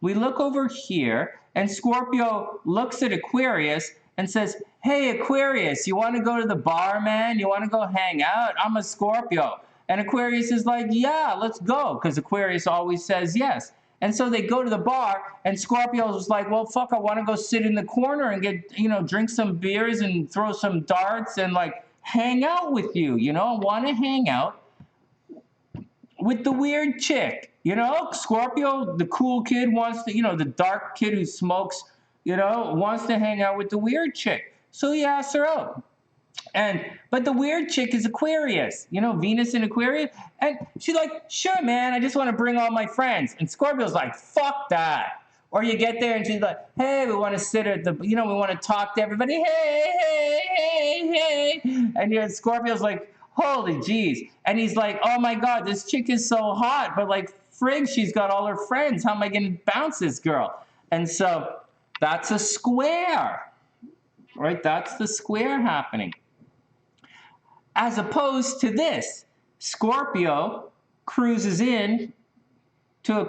Speaker 1: we look over here, and Scorpio looks at Aquarius and says, hey, Aquarius, you want to go to the bar, man? You want to go hang out? I'm a Scorpio. And Aquarius is like, yeah, let's go, because Aquarius always says yes. And so they go to the bar, and Scorpio's like, well, fuck, I want to go sit in the corner and get, drink some beers and throw some darts and, like, hang out with you, I want to hang out with the weird chick, Scorpio, the cool kid wants to, the dark kid who smokes, wants to hang out with the weird chick. So he asks her out. But the weird chick is Aquarius, Venus in Aquarius. And she's like, sure, man, I just want to bring all my friends. And Scorpio's like, fuck that. Or you get there and she's like, hey, we want to sit at the, we want to talk to everybody. Hey. And Scorpio's like, holy jeez. And he's like, oh my God, this chick is so hot, but like, frig, she's got all her friends. How am I going to bounce this girl? And so that's a square, right? That's the square happening. As opposed to this, Scorpio cruises in to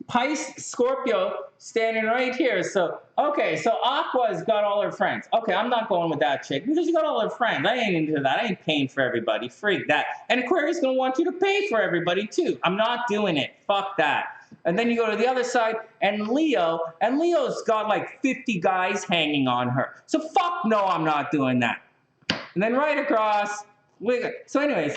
Speaker 1: Pisces, Scorpio standing right here. So, okay, so Aqua's got all her friends. Okay, I'm not going with that chick because she got all her friends. I ain't into that. I ain't paying for everybody. Freak that. And Aquarius is going to want you to pay for everybody too. I'm not doing it. Fuck that. And then you go to the other side, and Leo's got like 50 guys hanging on her. So fuck no, I'm not doing that. And then right across, so anyways,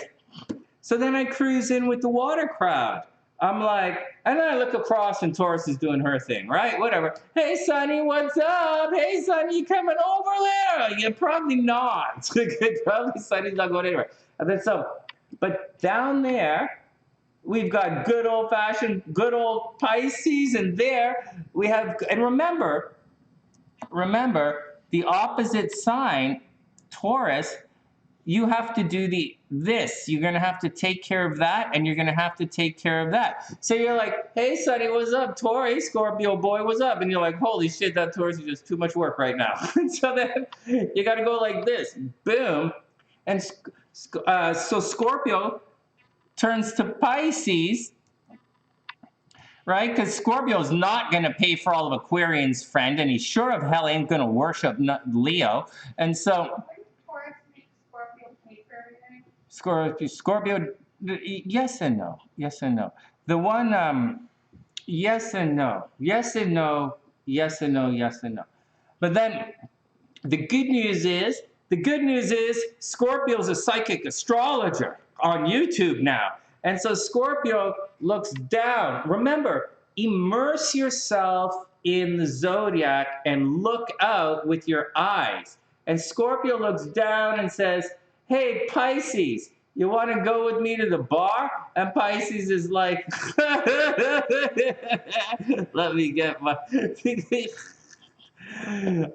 Speaker 1: so then I cruise in with the water crowd. I'm like, and then I look across and Taurus is doing her thing, right? Whatever. Hey, Sonny, what's up? Hey, Sonny, you coming over there? Yeah, probably not. Probably Sonny's not going anywhere. And then but down there, we've got good old-fashioned, good old Pisces, and there we have, and remember, the opposite sign, Taurus, you have to do this. You're going to have to take care of that, and you're going to have to take care of that. So you're like, hey, Sonny, what's up? Taurus, Scorpio boy, what's up? And you're like, holy shit, that Taurus is just too much work right now. So then you got to go like this. Boom. And so Scorpio turns to Pisces, right? Because Scorpio's not going to pay for all of Aquarian's friend, and he sure of hell ain't going to worship Leo. And so Scorpio, yes and no, yes and no. The one, yes and no, yes and no, yes and no, yes and no. But then the good news is Scorpio's a psychic astrologer on YouTube now. And so Scorpio looks down. Remember, immerse yourself in the zodiac and look out with your eyes. And Scorpio looks down and says, hey, Pisces, you want to go with me to the bar? And Pisces is like, let me get my...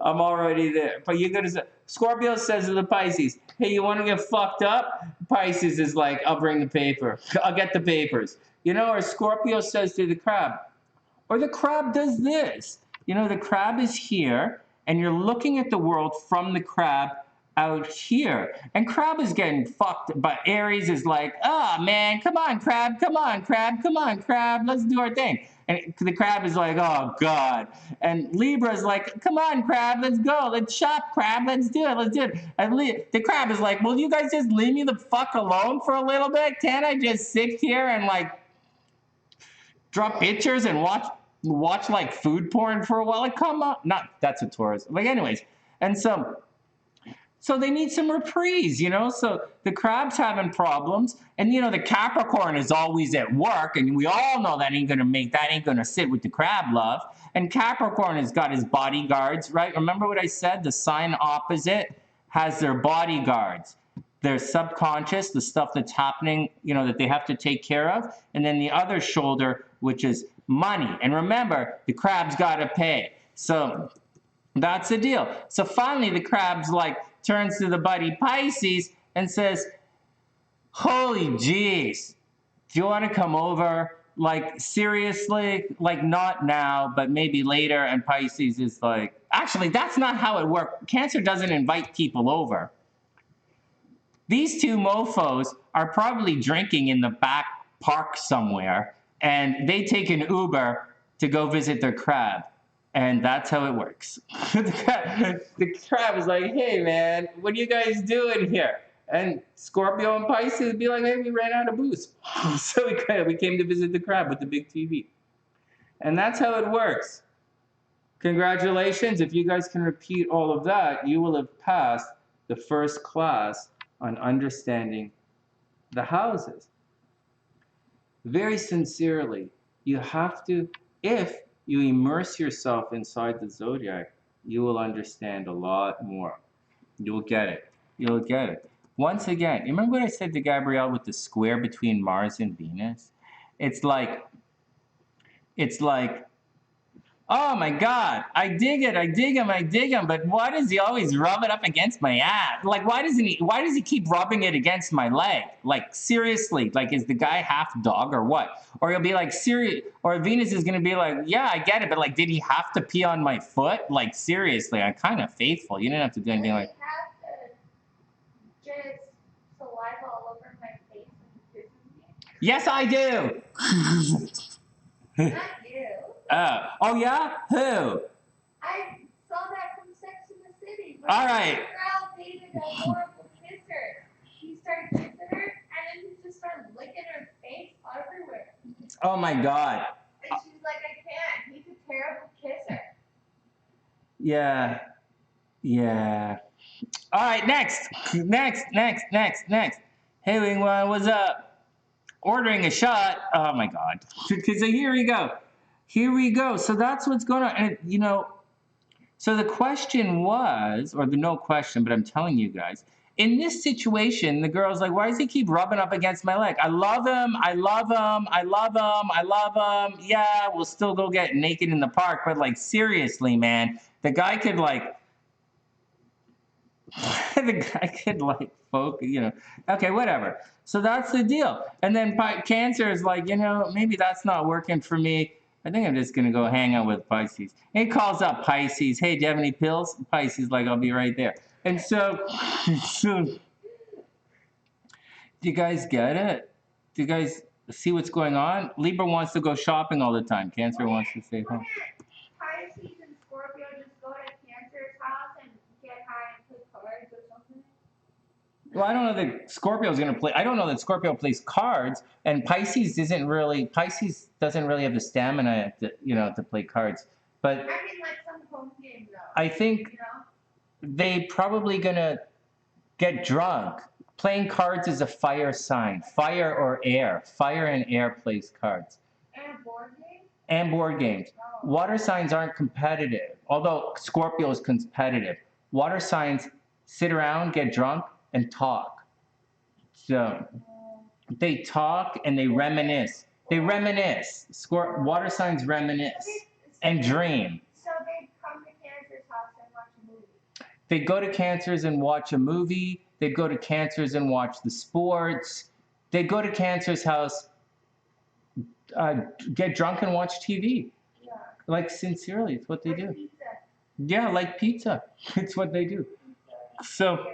Speaker 1: I'm already there. But you're going to say, Scorpio says to the Pisces, hey, you want to get fucked up? Pisces is like, I'll bring the paper. I'll get the papers. You know, or Scorpio says to the crab, or the crab does this. You know, the crab is here, and you're looking at the world from the crab out here. And crab is getting fucked, but Aries is like, oh, man, come on, crab, come on, crab, come on, crab, let's do our thing. And the crab is like, oh, God. And Libra is like, come on, crab, let's go. Let's shop, crab, let's do it, let's do it. And the crab is like, will you guys just leave me the fuck alone for a little bit? Can't I just sit here and, like, draw pictures and watch like, food porn for a while? Like, come on. That's a Taurus. Like, anyways. And so they need some reprise, you know? So the crab's having problems. And, you know, the Capricorn is always at work. And we all know that ain't going to sit with the crab love. And Capricorn has got his bodyguards, right? Remember what I said? The sign opposite has their bodyguards. Their subconscious, the stuff that's happening, you know, that they have to take care of. And then the other shoulder, which is money. And remember, the crab's got to pay. So that's the deal. So finally, the crab's like, turns to the buddy Pisces and says, holy jeez, do you want to come over? Like, seriously? Like, not now, but maybe later. And Pisces is like, actually, that's not how it works. Cancer doesn't invite people over. These two mofos are probably drinking in the back park somewhere, and they take an Uber to go visit their crab. And that's how it works. The crab is like, hey, man, what are you guys doing here? And Scorpio and Pisces would be like, hey, we ran out of booze. So we came to visit the crab with the big TV. And that's how it works. Congratulations. If you guys can repeat all of that, you will have passed the first class on understanding the houses. Very sincerely, you have to, if you immerse yourself inside the zodiac, you will understand a lot more. You'll get it. You'll get it. Once again, you remember what I said to Gabrielle with the square between Mars and Venus? It's like, Oh my God, I dig it, I dig him, but why does he always rub it up against my ass? Like, why does he keep rubbing it against my leg? Like, seriously, like, is the guy half dog or what? Or he'll be like, or Venus is gonna be like, yeah, I get it, but like, did he have to pee on my foot? Like, seriously, I'm kind of faithful. You didn't have to do anything like.
Speaker 2: You have to just saliva all over my face and kiss me?
Speaker 1: Yes, I do.
Speaker 2: Not you.
Speaker 1: Oh yeah? Who?
Speaker 2: I saw that from Sex in the City.
Speaker 1: All right.
Speaker 2: The girl dated a horrible kisser. He started kissing her, and then he just started licking her face everywhere.
Speaker 1: Oh my God.
Speaker 2: And she's like, I can't. He's a terrible kisser.
Speaker 1: Yeah. Yeah. All right, next. Hey, WingOne, what's up? Ordering a shot. Oh my God. So here we go. So that's what's going on. And, you know, so the question was, or the no question, but I'm telling you guys, in this situation, the girl's like, why does he keep rubbing up against my leg? I love him. Yeah, we'll still go get naked in the park. But like, seriously, man, the guy could like, you know, okay, whatever. So that's the deal. And then Cancer is like, you know, maybe that's not working for me. I think I'm just going to go hang out with Pisces. And he calls up Pisces. Hey, do you have any pills? Pisces like, I'll be right there. And so, do you guys get it? Do you guys see what's going on? Libra wants to go shopping all the time. Cancer wants to stay home.
Speaker 2: Pisces and Scorpio just go to Cancer's house and get high and play cards or something?
Speaker 1: Well, I don't know that Scorpio's going to play. I don't know that Scorpio plays cards, and Pisces doesn't really have the stamina to, you know, to play cards. But
Speaker 2: I mean, like some home games, though.
Speaker 1: I think,
Speaker 2: you know,
Speaker 1: they probably going to get drunk. Playing cards is a fire sign. Fire or air. Fire and air plays cards.
Speaker 2: and board games.
Speaker 1: And board games.
Speaker 2: Oh.
Speaker 1: Water signs aren't competitive, although Scorpio is competitive. Water signs sit around, get drunk, and talk. So they talk and they reminisce. Water signs reminisce and dream.
Speaker 2: So they come to Cancer's house and watch a movie.
Speaker 1: They go to Cancer's and watch a movie. They go to Cancer's and watch the sports. They go to Cancer's house, get drunk and watch TV.
Speaker 2: Yeah.
Speaker 1: Like, sincerely, it's what they do.
Speaker 2: Pizza.
Speaker 1: Yeah, like pizza. It's what they do. So,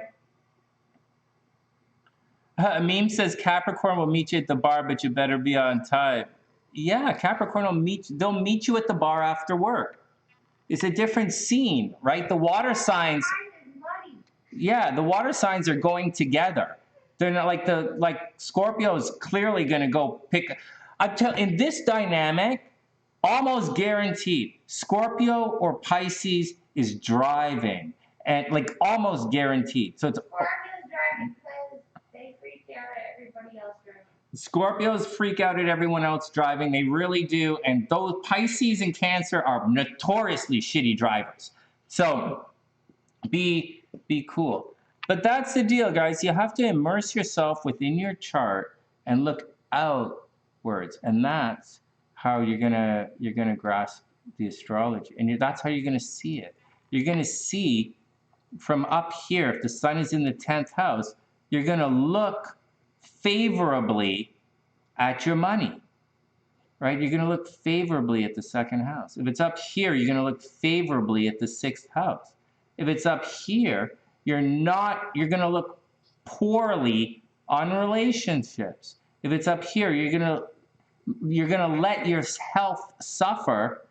Speaker 1: Meme says Capricorn will meet you at the bar, but you better be on time. Yeah, Capricorn they'll meet you at the bar after work. It's a different scene, right? The water signs. Yeah, the water signs are going together. They're not like Scorpio is clearly going to go pick. In this dynamic, almost guaranteed, Scorpio or Pisces is driving, and like almost guaranteed. So it's
Speaker 2: Scorpio's driving because they freak out at everybody else driving.
Speaker 1: Scorpios freak out at everyone else driving. They really do, and those Pisces and Cancer are notoriously shitty drivers. So be cool. But that's the deal, guys. You have to immerse yourself within your chart and look outwards, and that's how you're gonna grasp the astrology, and that's how you're gonna see it. You're gonna see from up here. If the sun is in the 10th house, you're gonna look favorably at your money, right? You're gonna look favorably at the 2nd house. If it's up here, you're gonna look favorably at the 6th house. If it's up here, you're gonna look poorly on relationships. If it's up here, you're gonna let your health suffer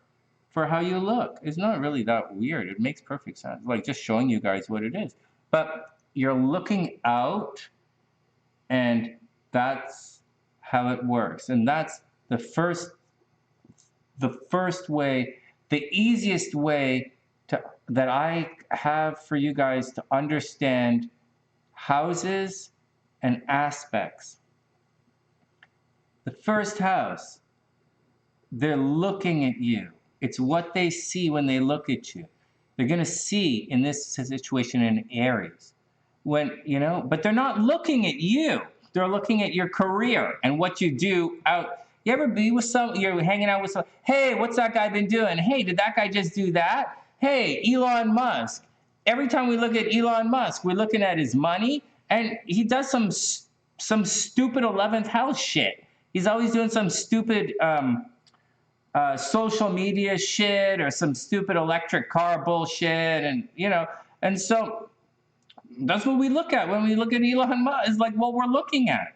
Speaker 1: for how you look. It's not really that weird. It makes perfect sense. Like, just showing you guys what it is. But you're looking out, and that's how it works. And that's the first way, the easiest way that I have for you guys to understand houses and aspects. The 1st house, they're looking at you. It's what they see when they look at you. They're going to see in this situation in Aries. But they're not looking at you. They're looking at your career and what you do out. You ever be with you're hanging out with someone, hey, what's that guy been doing? Hey, did that guy just do that? Hey, Elon Musk. Every time we look at Elon Musk, we're looking at his money, and he does some stupid 11th house shit. He's always doing some stupid social media shit or some stupid electric car bullshit, and and so that's what we look at when we look at Elon Musk. Is like what we're looking at.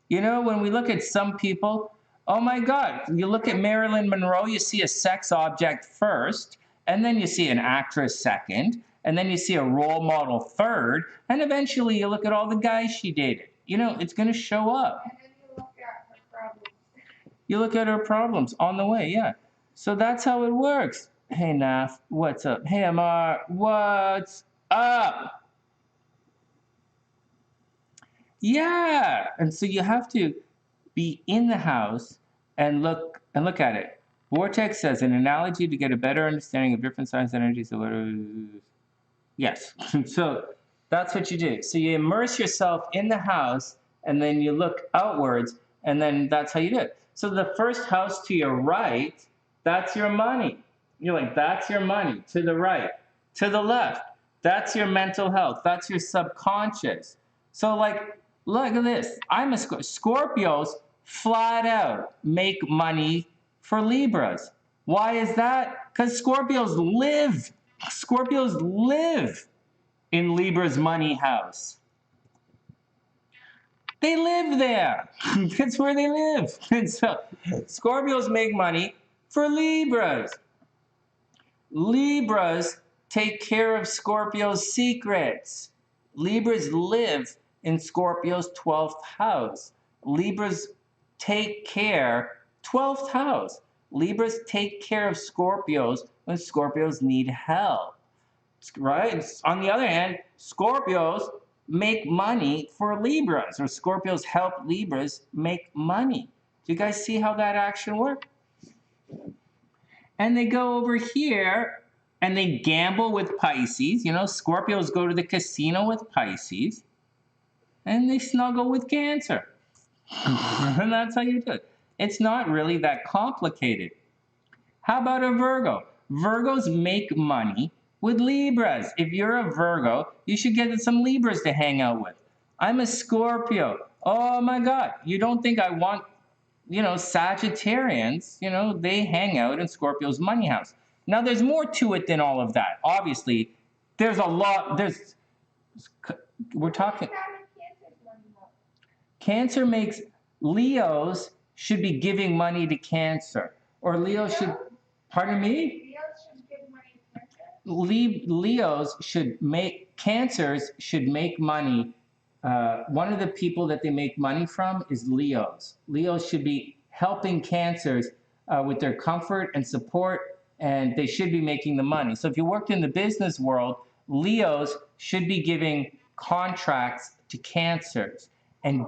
Speaker 1: When we look at some people, oh my God, you look at Marilyn Monroe, you see a sex object first, and then you see an actress second, and then you see a role model third, and eventually you look at all the guys she dated. It's going to show up.
Speaker 2: And then you look at her problems.
Speaker 1: You look at her problems on the way, yeah. So that's how it works. Hey, Naf, what's up? Hey, Amar, what's up? Yeah, and so you have to be in the house and look at it. Vortex says an analogy to get a better understanding of different signs, energies. Yes, so that's what you do. So you immerse yourself in the house, and then you look outwards, and then that's how you do it. So the first house to your right, that's your money. You're like, that's your money. To the right, to the left, that's your mental health. That's your subconscious. So like, look at this. I'm a Scorpios flat out make money for Libras. Why is that? Because Scorpios live in Libra's money house. They live there. That's where they live. And so Scorpios make money for Libras. Libras take care of Scorpio's secrets. Libras live in Scorpio's 12th house. Libras take care, 12th house. Libras take care of Scorpios when Scorpios need help, right? On the other hand, Scorpios make money for Libras, or Scorpios help Libras make money. Do you guys see how that action works? And they go over here and they gamble with Pisces. Scorpios go to the casino with Pisces. And they snuggle with Cancer. And that's how you do it. It's not really that complicated. How about a Virgo? Virgos make money with Libras. If you're a Virgo, you should get some Libras to hang out with. I'm a Scorpio. Oh my God. You don't think I want, Sagittarians, they hang out in Scorpio's money house. Now, there's more to it than all of that. Obviously, there's a lot. We're talking. Cancer makes, Leos should be giving money to Cancer. Or Leos should, pardon me?
Speaker 2: Leos should give money to Cancer?
Speaker 1: Leos should make, Cancers should make money. One of the people that they make money from is Leos. Leos should be helping Cancers with their comfort and support, and they should be making the money. So if you worked in the business world, Leos should be giving contracts to Cancers. And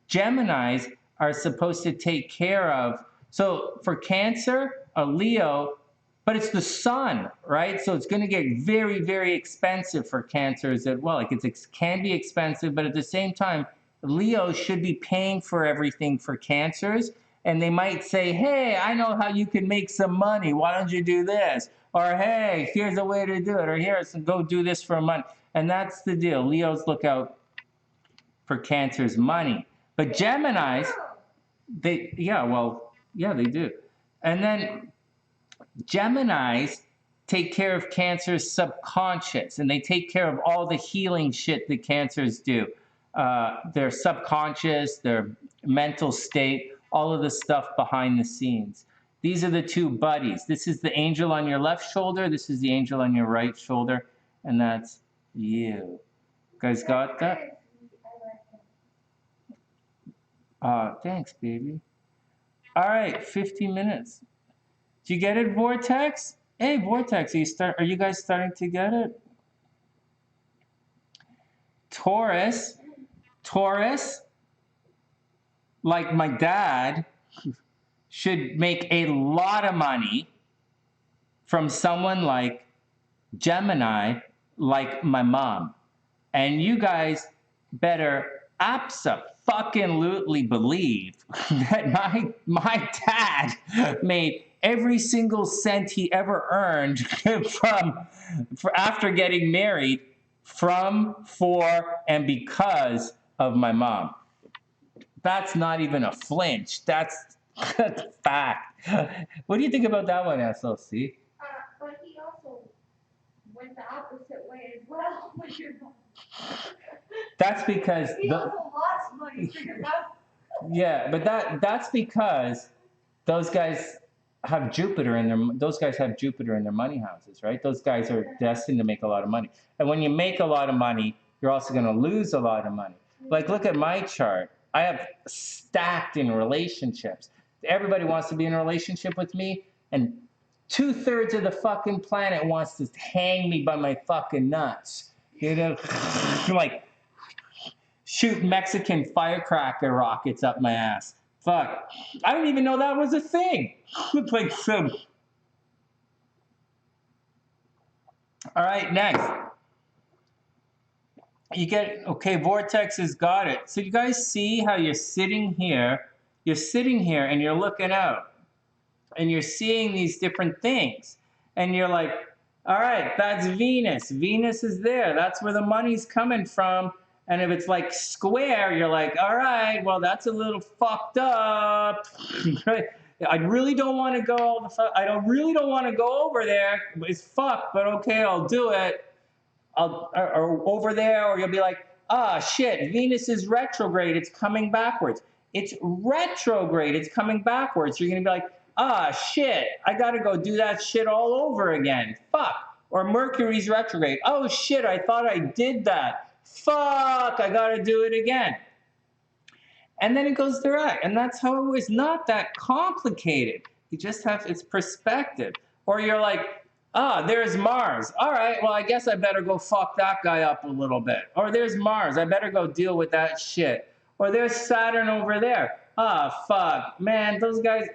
Speaker 1: Geminis are supposed to take care of, so for Cancer, a Leo, but it's the sun, right? So it's going to get very, very expensive for Cancers as well. Like it can be expensive, but at the same time, Leo should be paying for everything for Cancers. And they might say, hey, I know how you can make some money. Why don't you do this? Or, hey, here's a way to do it. Or here's, go do this for a month. And that's the deal. Leos look out for Cancer's money. But Geminis, they do. And then Geminis take care of Cancer's subconscious, and they take care of all the healing shit that Cancers do. Their subconscious, their mental state, all of the stuff behind the scenes. These are the two buddies. This is the angel on your left shoulder. This is the angel on your right shoulder. And that's you. You guys got that? Thanks, baby. All right, 50 minutes. Do you get it, Vortex? Hey, Vortex, are you guys starting to get it? Taurus, like my dad, should make a lot of money from someone like Gemini, like my mom. And you guys better fucking lootly believe that my dad made every single cent he ever earned after getting married from, for, and because of my mom. That's not even a flinch. That's fact. What do you think about that one, SLC?
Speaker 2: But he also went the opposite way as well with your mom.
Speaker 1: That's because
Speaker 2: he also lost money for your mom.
Speaker 1: Yeah, but that's because those guys have Jupiter in their money houses, right? Those guys are destined to make a lot of money. And when you make a lot of money, you're also going to lose a lot of money. Like, look at my chart. I have stacked in relationships. Everybody wants to be in a relationship with me, and 2/3 of the fucking planet wants to hang me by my fucking nuts. You know, like shoot Mexican firecracker rockets up my ass. Fuck. I didn't even know that was a thing. It's like some. All right, next. You get, okay, Vortex has got it. So you guys see how you're sitting here and you're looking out and you're seeing these different things. And you're like, all right, that's Venus. Venus is there. That's where the money's coming from. And if it's like square, you're like, all right, well, that's a little fucked up. I really don't want to go. Really don't want to go over there. It's fucked, but okay, I'll do it. Or over there, or you'll be like, ah, shit, Venus is retrograde. It's coming backwards. It's retrograde. It's coming backwards. You're gonna be like, ah, shit, I gotta go do that shit all over again. Fuck. Or Mercury's retrograde. Oh shit, I thought I did that. Fuck, I gotta do it again. And then it goes direct. And that's how it was. Not that complicated. You just have, it's perspective. Or you're like, ah, there's Mars. All right, well, I guess I better go fuck that guy up a little bit. Or there's Mars. I better go deal with that shit. Or there's Saturn over there. Ah, fuck. Man, those guys,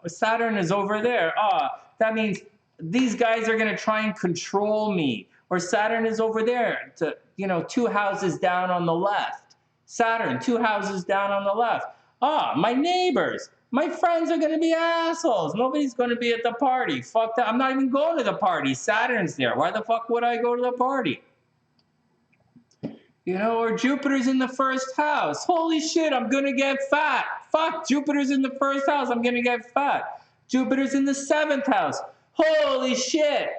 Speaker 1: Saturn is over there. Ah, that means these guys are going to try and control me. Or Saturn is over there, 2 houses down on the left. Saturn, 2 houses down on the left. Ah, my neighbors. My friends are going to be assholes. Nobody's going to be at the party. Fuck that. I'm not even going to the party. Saturn's there. Why the fuck would I go to the party? Or Jupiter's in the first house. Holy shit, I'm going to get fat. Fuck, Jupiter's in the first house. I'm going to get fat. Jupiter's in the 7th house. Holy shit.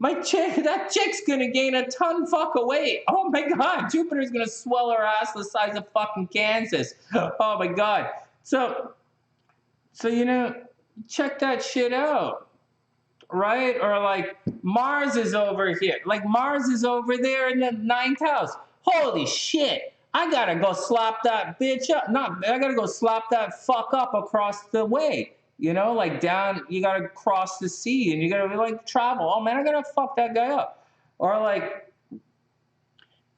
Speaker 1: That chick's going to gain a ton fuck of weight. Oh my God, Jupiter's going to swell her ass the size of fucking Kansas. Oh my God. So, check that shit out, right? Or like Mars is over here. Like Mars is over there in the 9th house. Holy shit. I gotta go slap that bitch up. I gotta go slap that fuck up across the way. Like down, you gotta cross the sea and you gotta like travel. Oh man, I gotta fuck that guy up. Or like,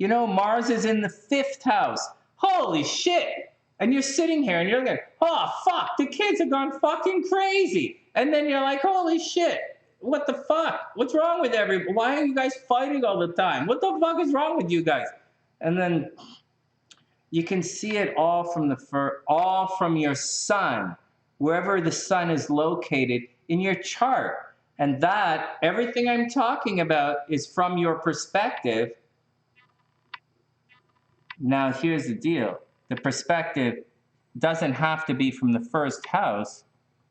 Speaker 1: Mars is in the 5th house. Holy shit. And you're sitting here and you're like, oh, fuck, the kids have gone fucking crazy. And then you're like, holy shit, what the fuck? What's wrong with everybody? Why are you guys fighting all the time? What the fuck is wrong with you guys? And then you can see it all from your sun, wherever the sun is located in your chart. And that, everything I'm talking about is from your perspective. Now, here's the deal. The perspective doesn't have to be from the 1st house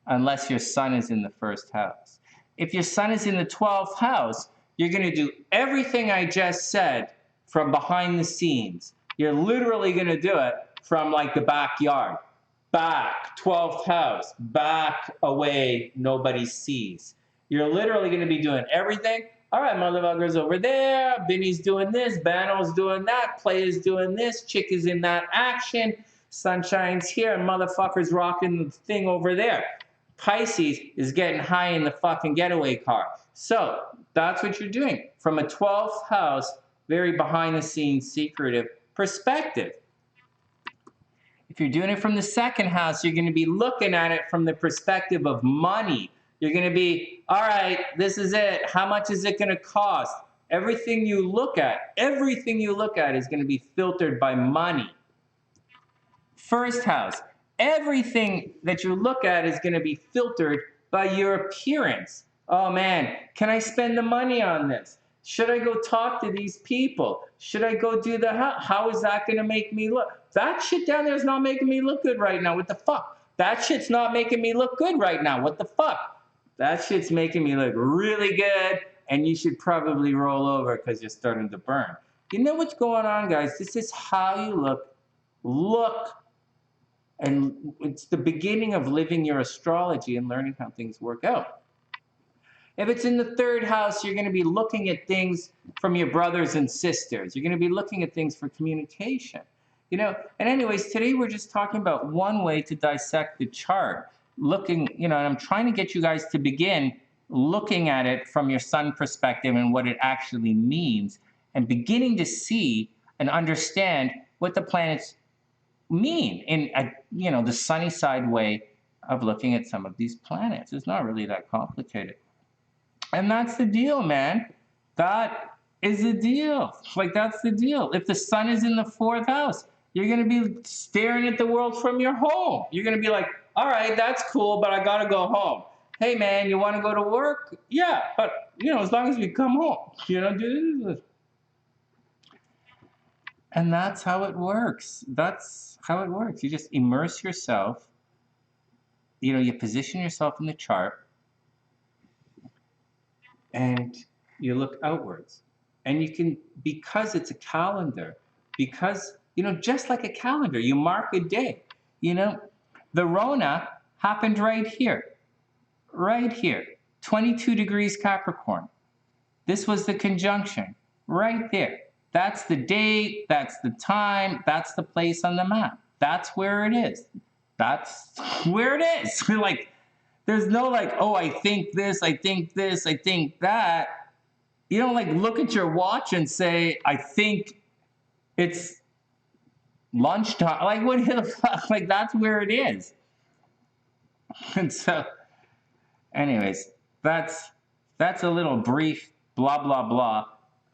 Speaker 1: unless your sun is in the 1st house. If your sun is in the 12th house, you're going to do everything I just said from behind the scenes. You're literally going to do it from like the backyard. Back, 12th house, back, away, nobody sees. You're literally going to be doing everything. All right, motherfucker's over there, Benny's doing this, Bano's doing that, Player's doing this, Chick is in that action, Sunshine's here, and motherfucker's rocking the thing over there. Pisces is getting high in the fucking getaway car. So, that's what you're doing. From a 12th house, very behind-the-scenes, secretive perspective. If you're doing it from the 2nd house, you're going to be looking at it from the perspective of money. You're going to be, all right, this is it. How much is it going to cost? Everything you look at is going to be filtered by money. First house. Everything that you look at is going to be filtered by your appearance. Oh man, can I spend the money on this? Should I go talk to these people? Should I go do the how is that going to make me look? That shit down there is not making me look good right now. What the fuck? That shit's not making me look good right now. What the fuck? That shit's making me look really good, and you should probably roll over because you're starting to burn. You know what's going on, guys? This is how you look. Look. And it's the beginning of living your astrology and learning how things work out. If it's in the third house, you're going to be looking at things from your brothers and sisters. You're going to be looking at things for communication. You know, and anyways, today we're just talking about one way to dissect the chart. Looking, you know, and I'm trying to get you guys to begin looking at it from your sun perspective and what it actually means, and beginning to see and understand what the planets mean in a, you know, the sunny side way of looking at some of these planets. It's not really that complicated. And that's the deal, man. That is the deal. Like, that's the deal. If the sun is in the fourth house, you're going to be staring at the world from your home. You're going to be like, all right, that's cool, but I got to go home. Hey, man, you want to go to work? Yeah, but, you know, as long as we come home, you know, do this. And that's how it works. That's how it works. You just immerse yourself. You know, you position yourself in the chart, and you look outwards. And you can, because it's a calendar, because, you know, just like a calendar, you mark a day. You know, the Rona happened right here. 22 degrees Capricorn. This was the conjunction right there. That's the date, that's the time, that's the place on the map. That's where it is. That's where it is. Like, there's no like, oh, I think this, I think this, I think that. You don't like look at your watch and say, I think it's lunchtime. Like, what the fuck? Like, that's where it is. And so, anyways, that's a little brief blah, blah, blah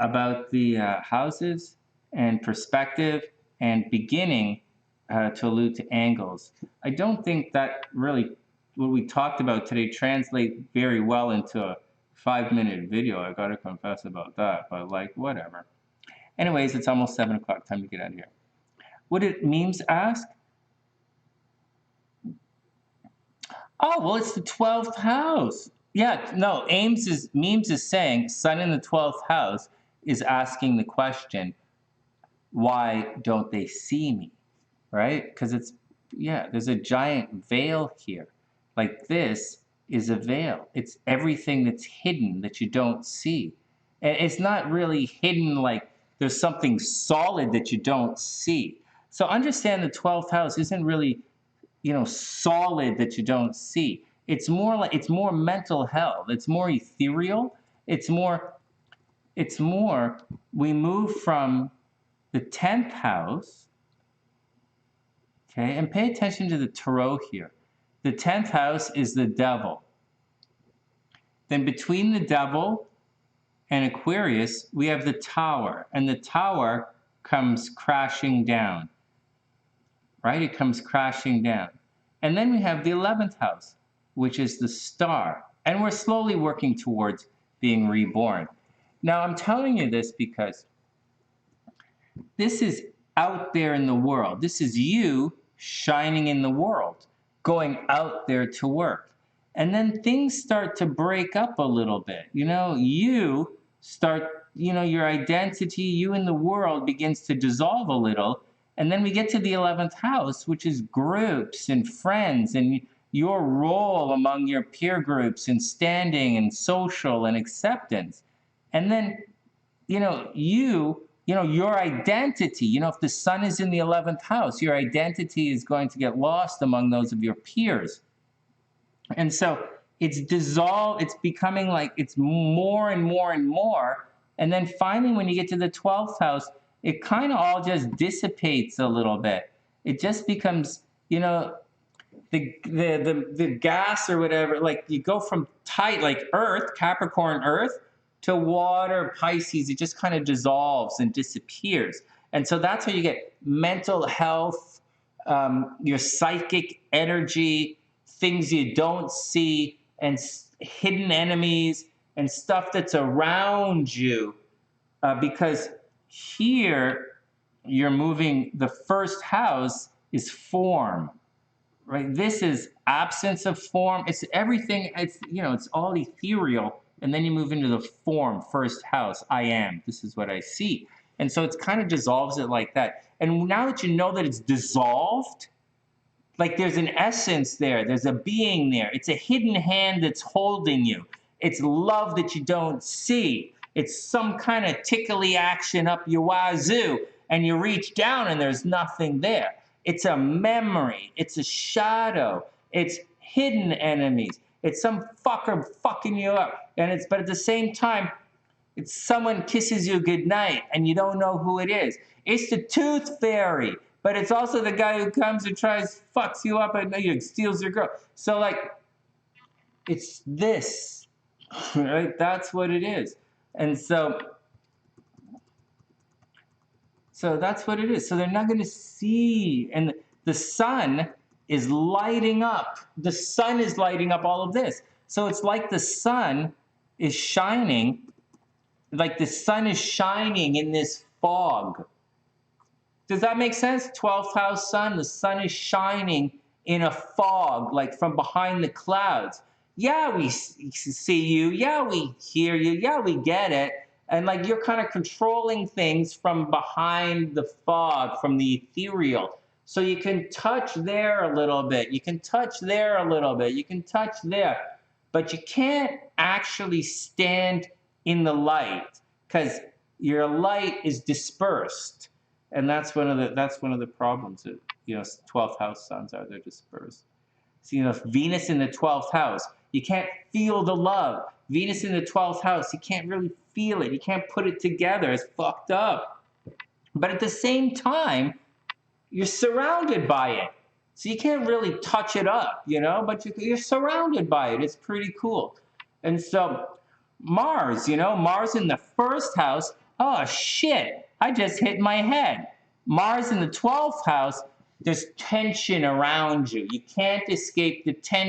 Speaker 1: about the houses and perspective and beginning to allude to angles. I don't think that really, what we talked about today, translate very well into a 5-minute video. I gotta confess about that, but like, whatever. Anyways, it's almost 7 o'clock, time to get out of here. What did Meemes ask? Oh, well, it's the 12th house. Yeah, no, Meemes is saying Sun in the 12th house is asking the question, why don't they see me, right? Because it's, yeah, there's a giant veil here. Like, this is a veil. It's everything that's hidden that you don't see. And it's not really hidden like there's something solid that you don't see. So understand the 12th house isn't really, you know, solid that you don't see. It's more like, it's more mental health. It's more ethereal. It's more, we move from the 10th house, okay, and pay attention to the tarot here. The 10th house is the devil. Then between the devil and Aquarius, we have the tower, and the tower comes crashing down, right? It comes crashing down. And then we have the 11th house, which is the star, and we're slowly working towards being reborn. Now, I'm telling you this because this is out there in the world. This is you shining in the world, going out there to work. And then things start to break up a little bit. You know, you start, you know, your identity, you in the world begins to dissolve a little. And then we get to the 11th house, which is groups and friends and your role among your peer groups and standing and social and acceptance. And then, you know, your identity, you know, if the sun is in the 11th house, your identity is going to get lost among those of your peers. And so it's dissolved, it's becoming like it's more and more and more. And then finally, when you get to the 12th house, it kind of all just dissipates a little bit. It just becomes, you know, the gas or whatever, like you go from tight, like Earth, Capricorn Earth, to water, Pisces, it just kind of dissolves and disappears. And so that's how you get mental health your psychic energy, things you don't see, and hidden enemies and stuff that's around you. Because here you're moving, the first house is form, right? This is absence of form. It's everything. It's, you know, it's all ethereal. And then you move into the form, first house. I am. This is what I see. And so it kind of dissolves it like that. And now that you know that it's dissolved, like there's an essence there, there's a being there. It's a hidden hand that's holding you. It's love that you don't see. It's some kind of tickly action up your wazoo, and you reach down and there's nothing there. It's a memory. It's a shadow. It's hidden enemies. It's some fucker fucking you up. But at the same time, it's someone kisses you goodnight and you don't know who it is. It's the tooth fairy, but it's also the guy who comes and fucks you up and steals your girl. So like, it's this, right? That's what it is. And so that's what it is. So they're not going to see. And the sun is lighting up. The sun is lighting up all of this. So it's like the sun is shining. Like the sun is shining in this fog. Does that make sense? 12th house sun, the sun is shining in a fog, like from behind the clouds. Yeah, we see you. Yeah, we hear you. Yeah, we get it. And like you're kind of controlling things from behind the fog, from the ethereal. So you can touch there a little bit. You can touch there a little bit. You can touch there. But you can't actually stand in the light because your light is dispersed. And that's one of the problems that, you know, 12th house suns are. They're dispersed. So, you know, Venus in the 12th house, you can't feel the love. Venus in the 12th house, you can't really feel it. You can't put it together. It's fucked up. But at the same time, you're surrounded by it. So you can't really touch it up, you know, but you're surrounded by it. It's pretty cool. And so Mars, you know, Mars in the first house, oh shit, I just hit my head. Mars in the 12th house, there's tension around you. You can't escape the tension.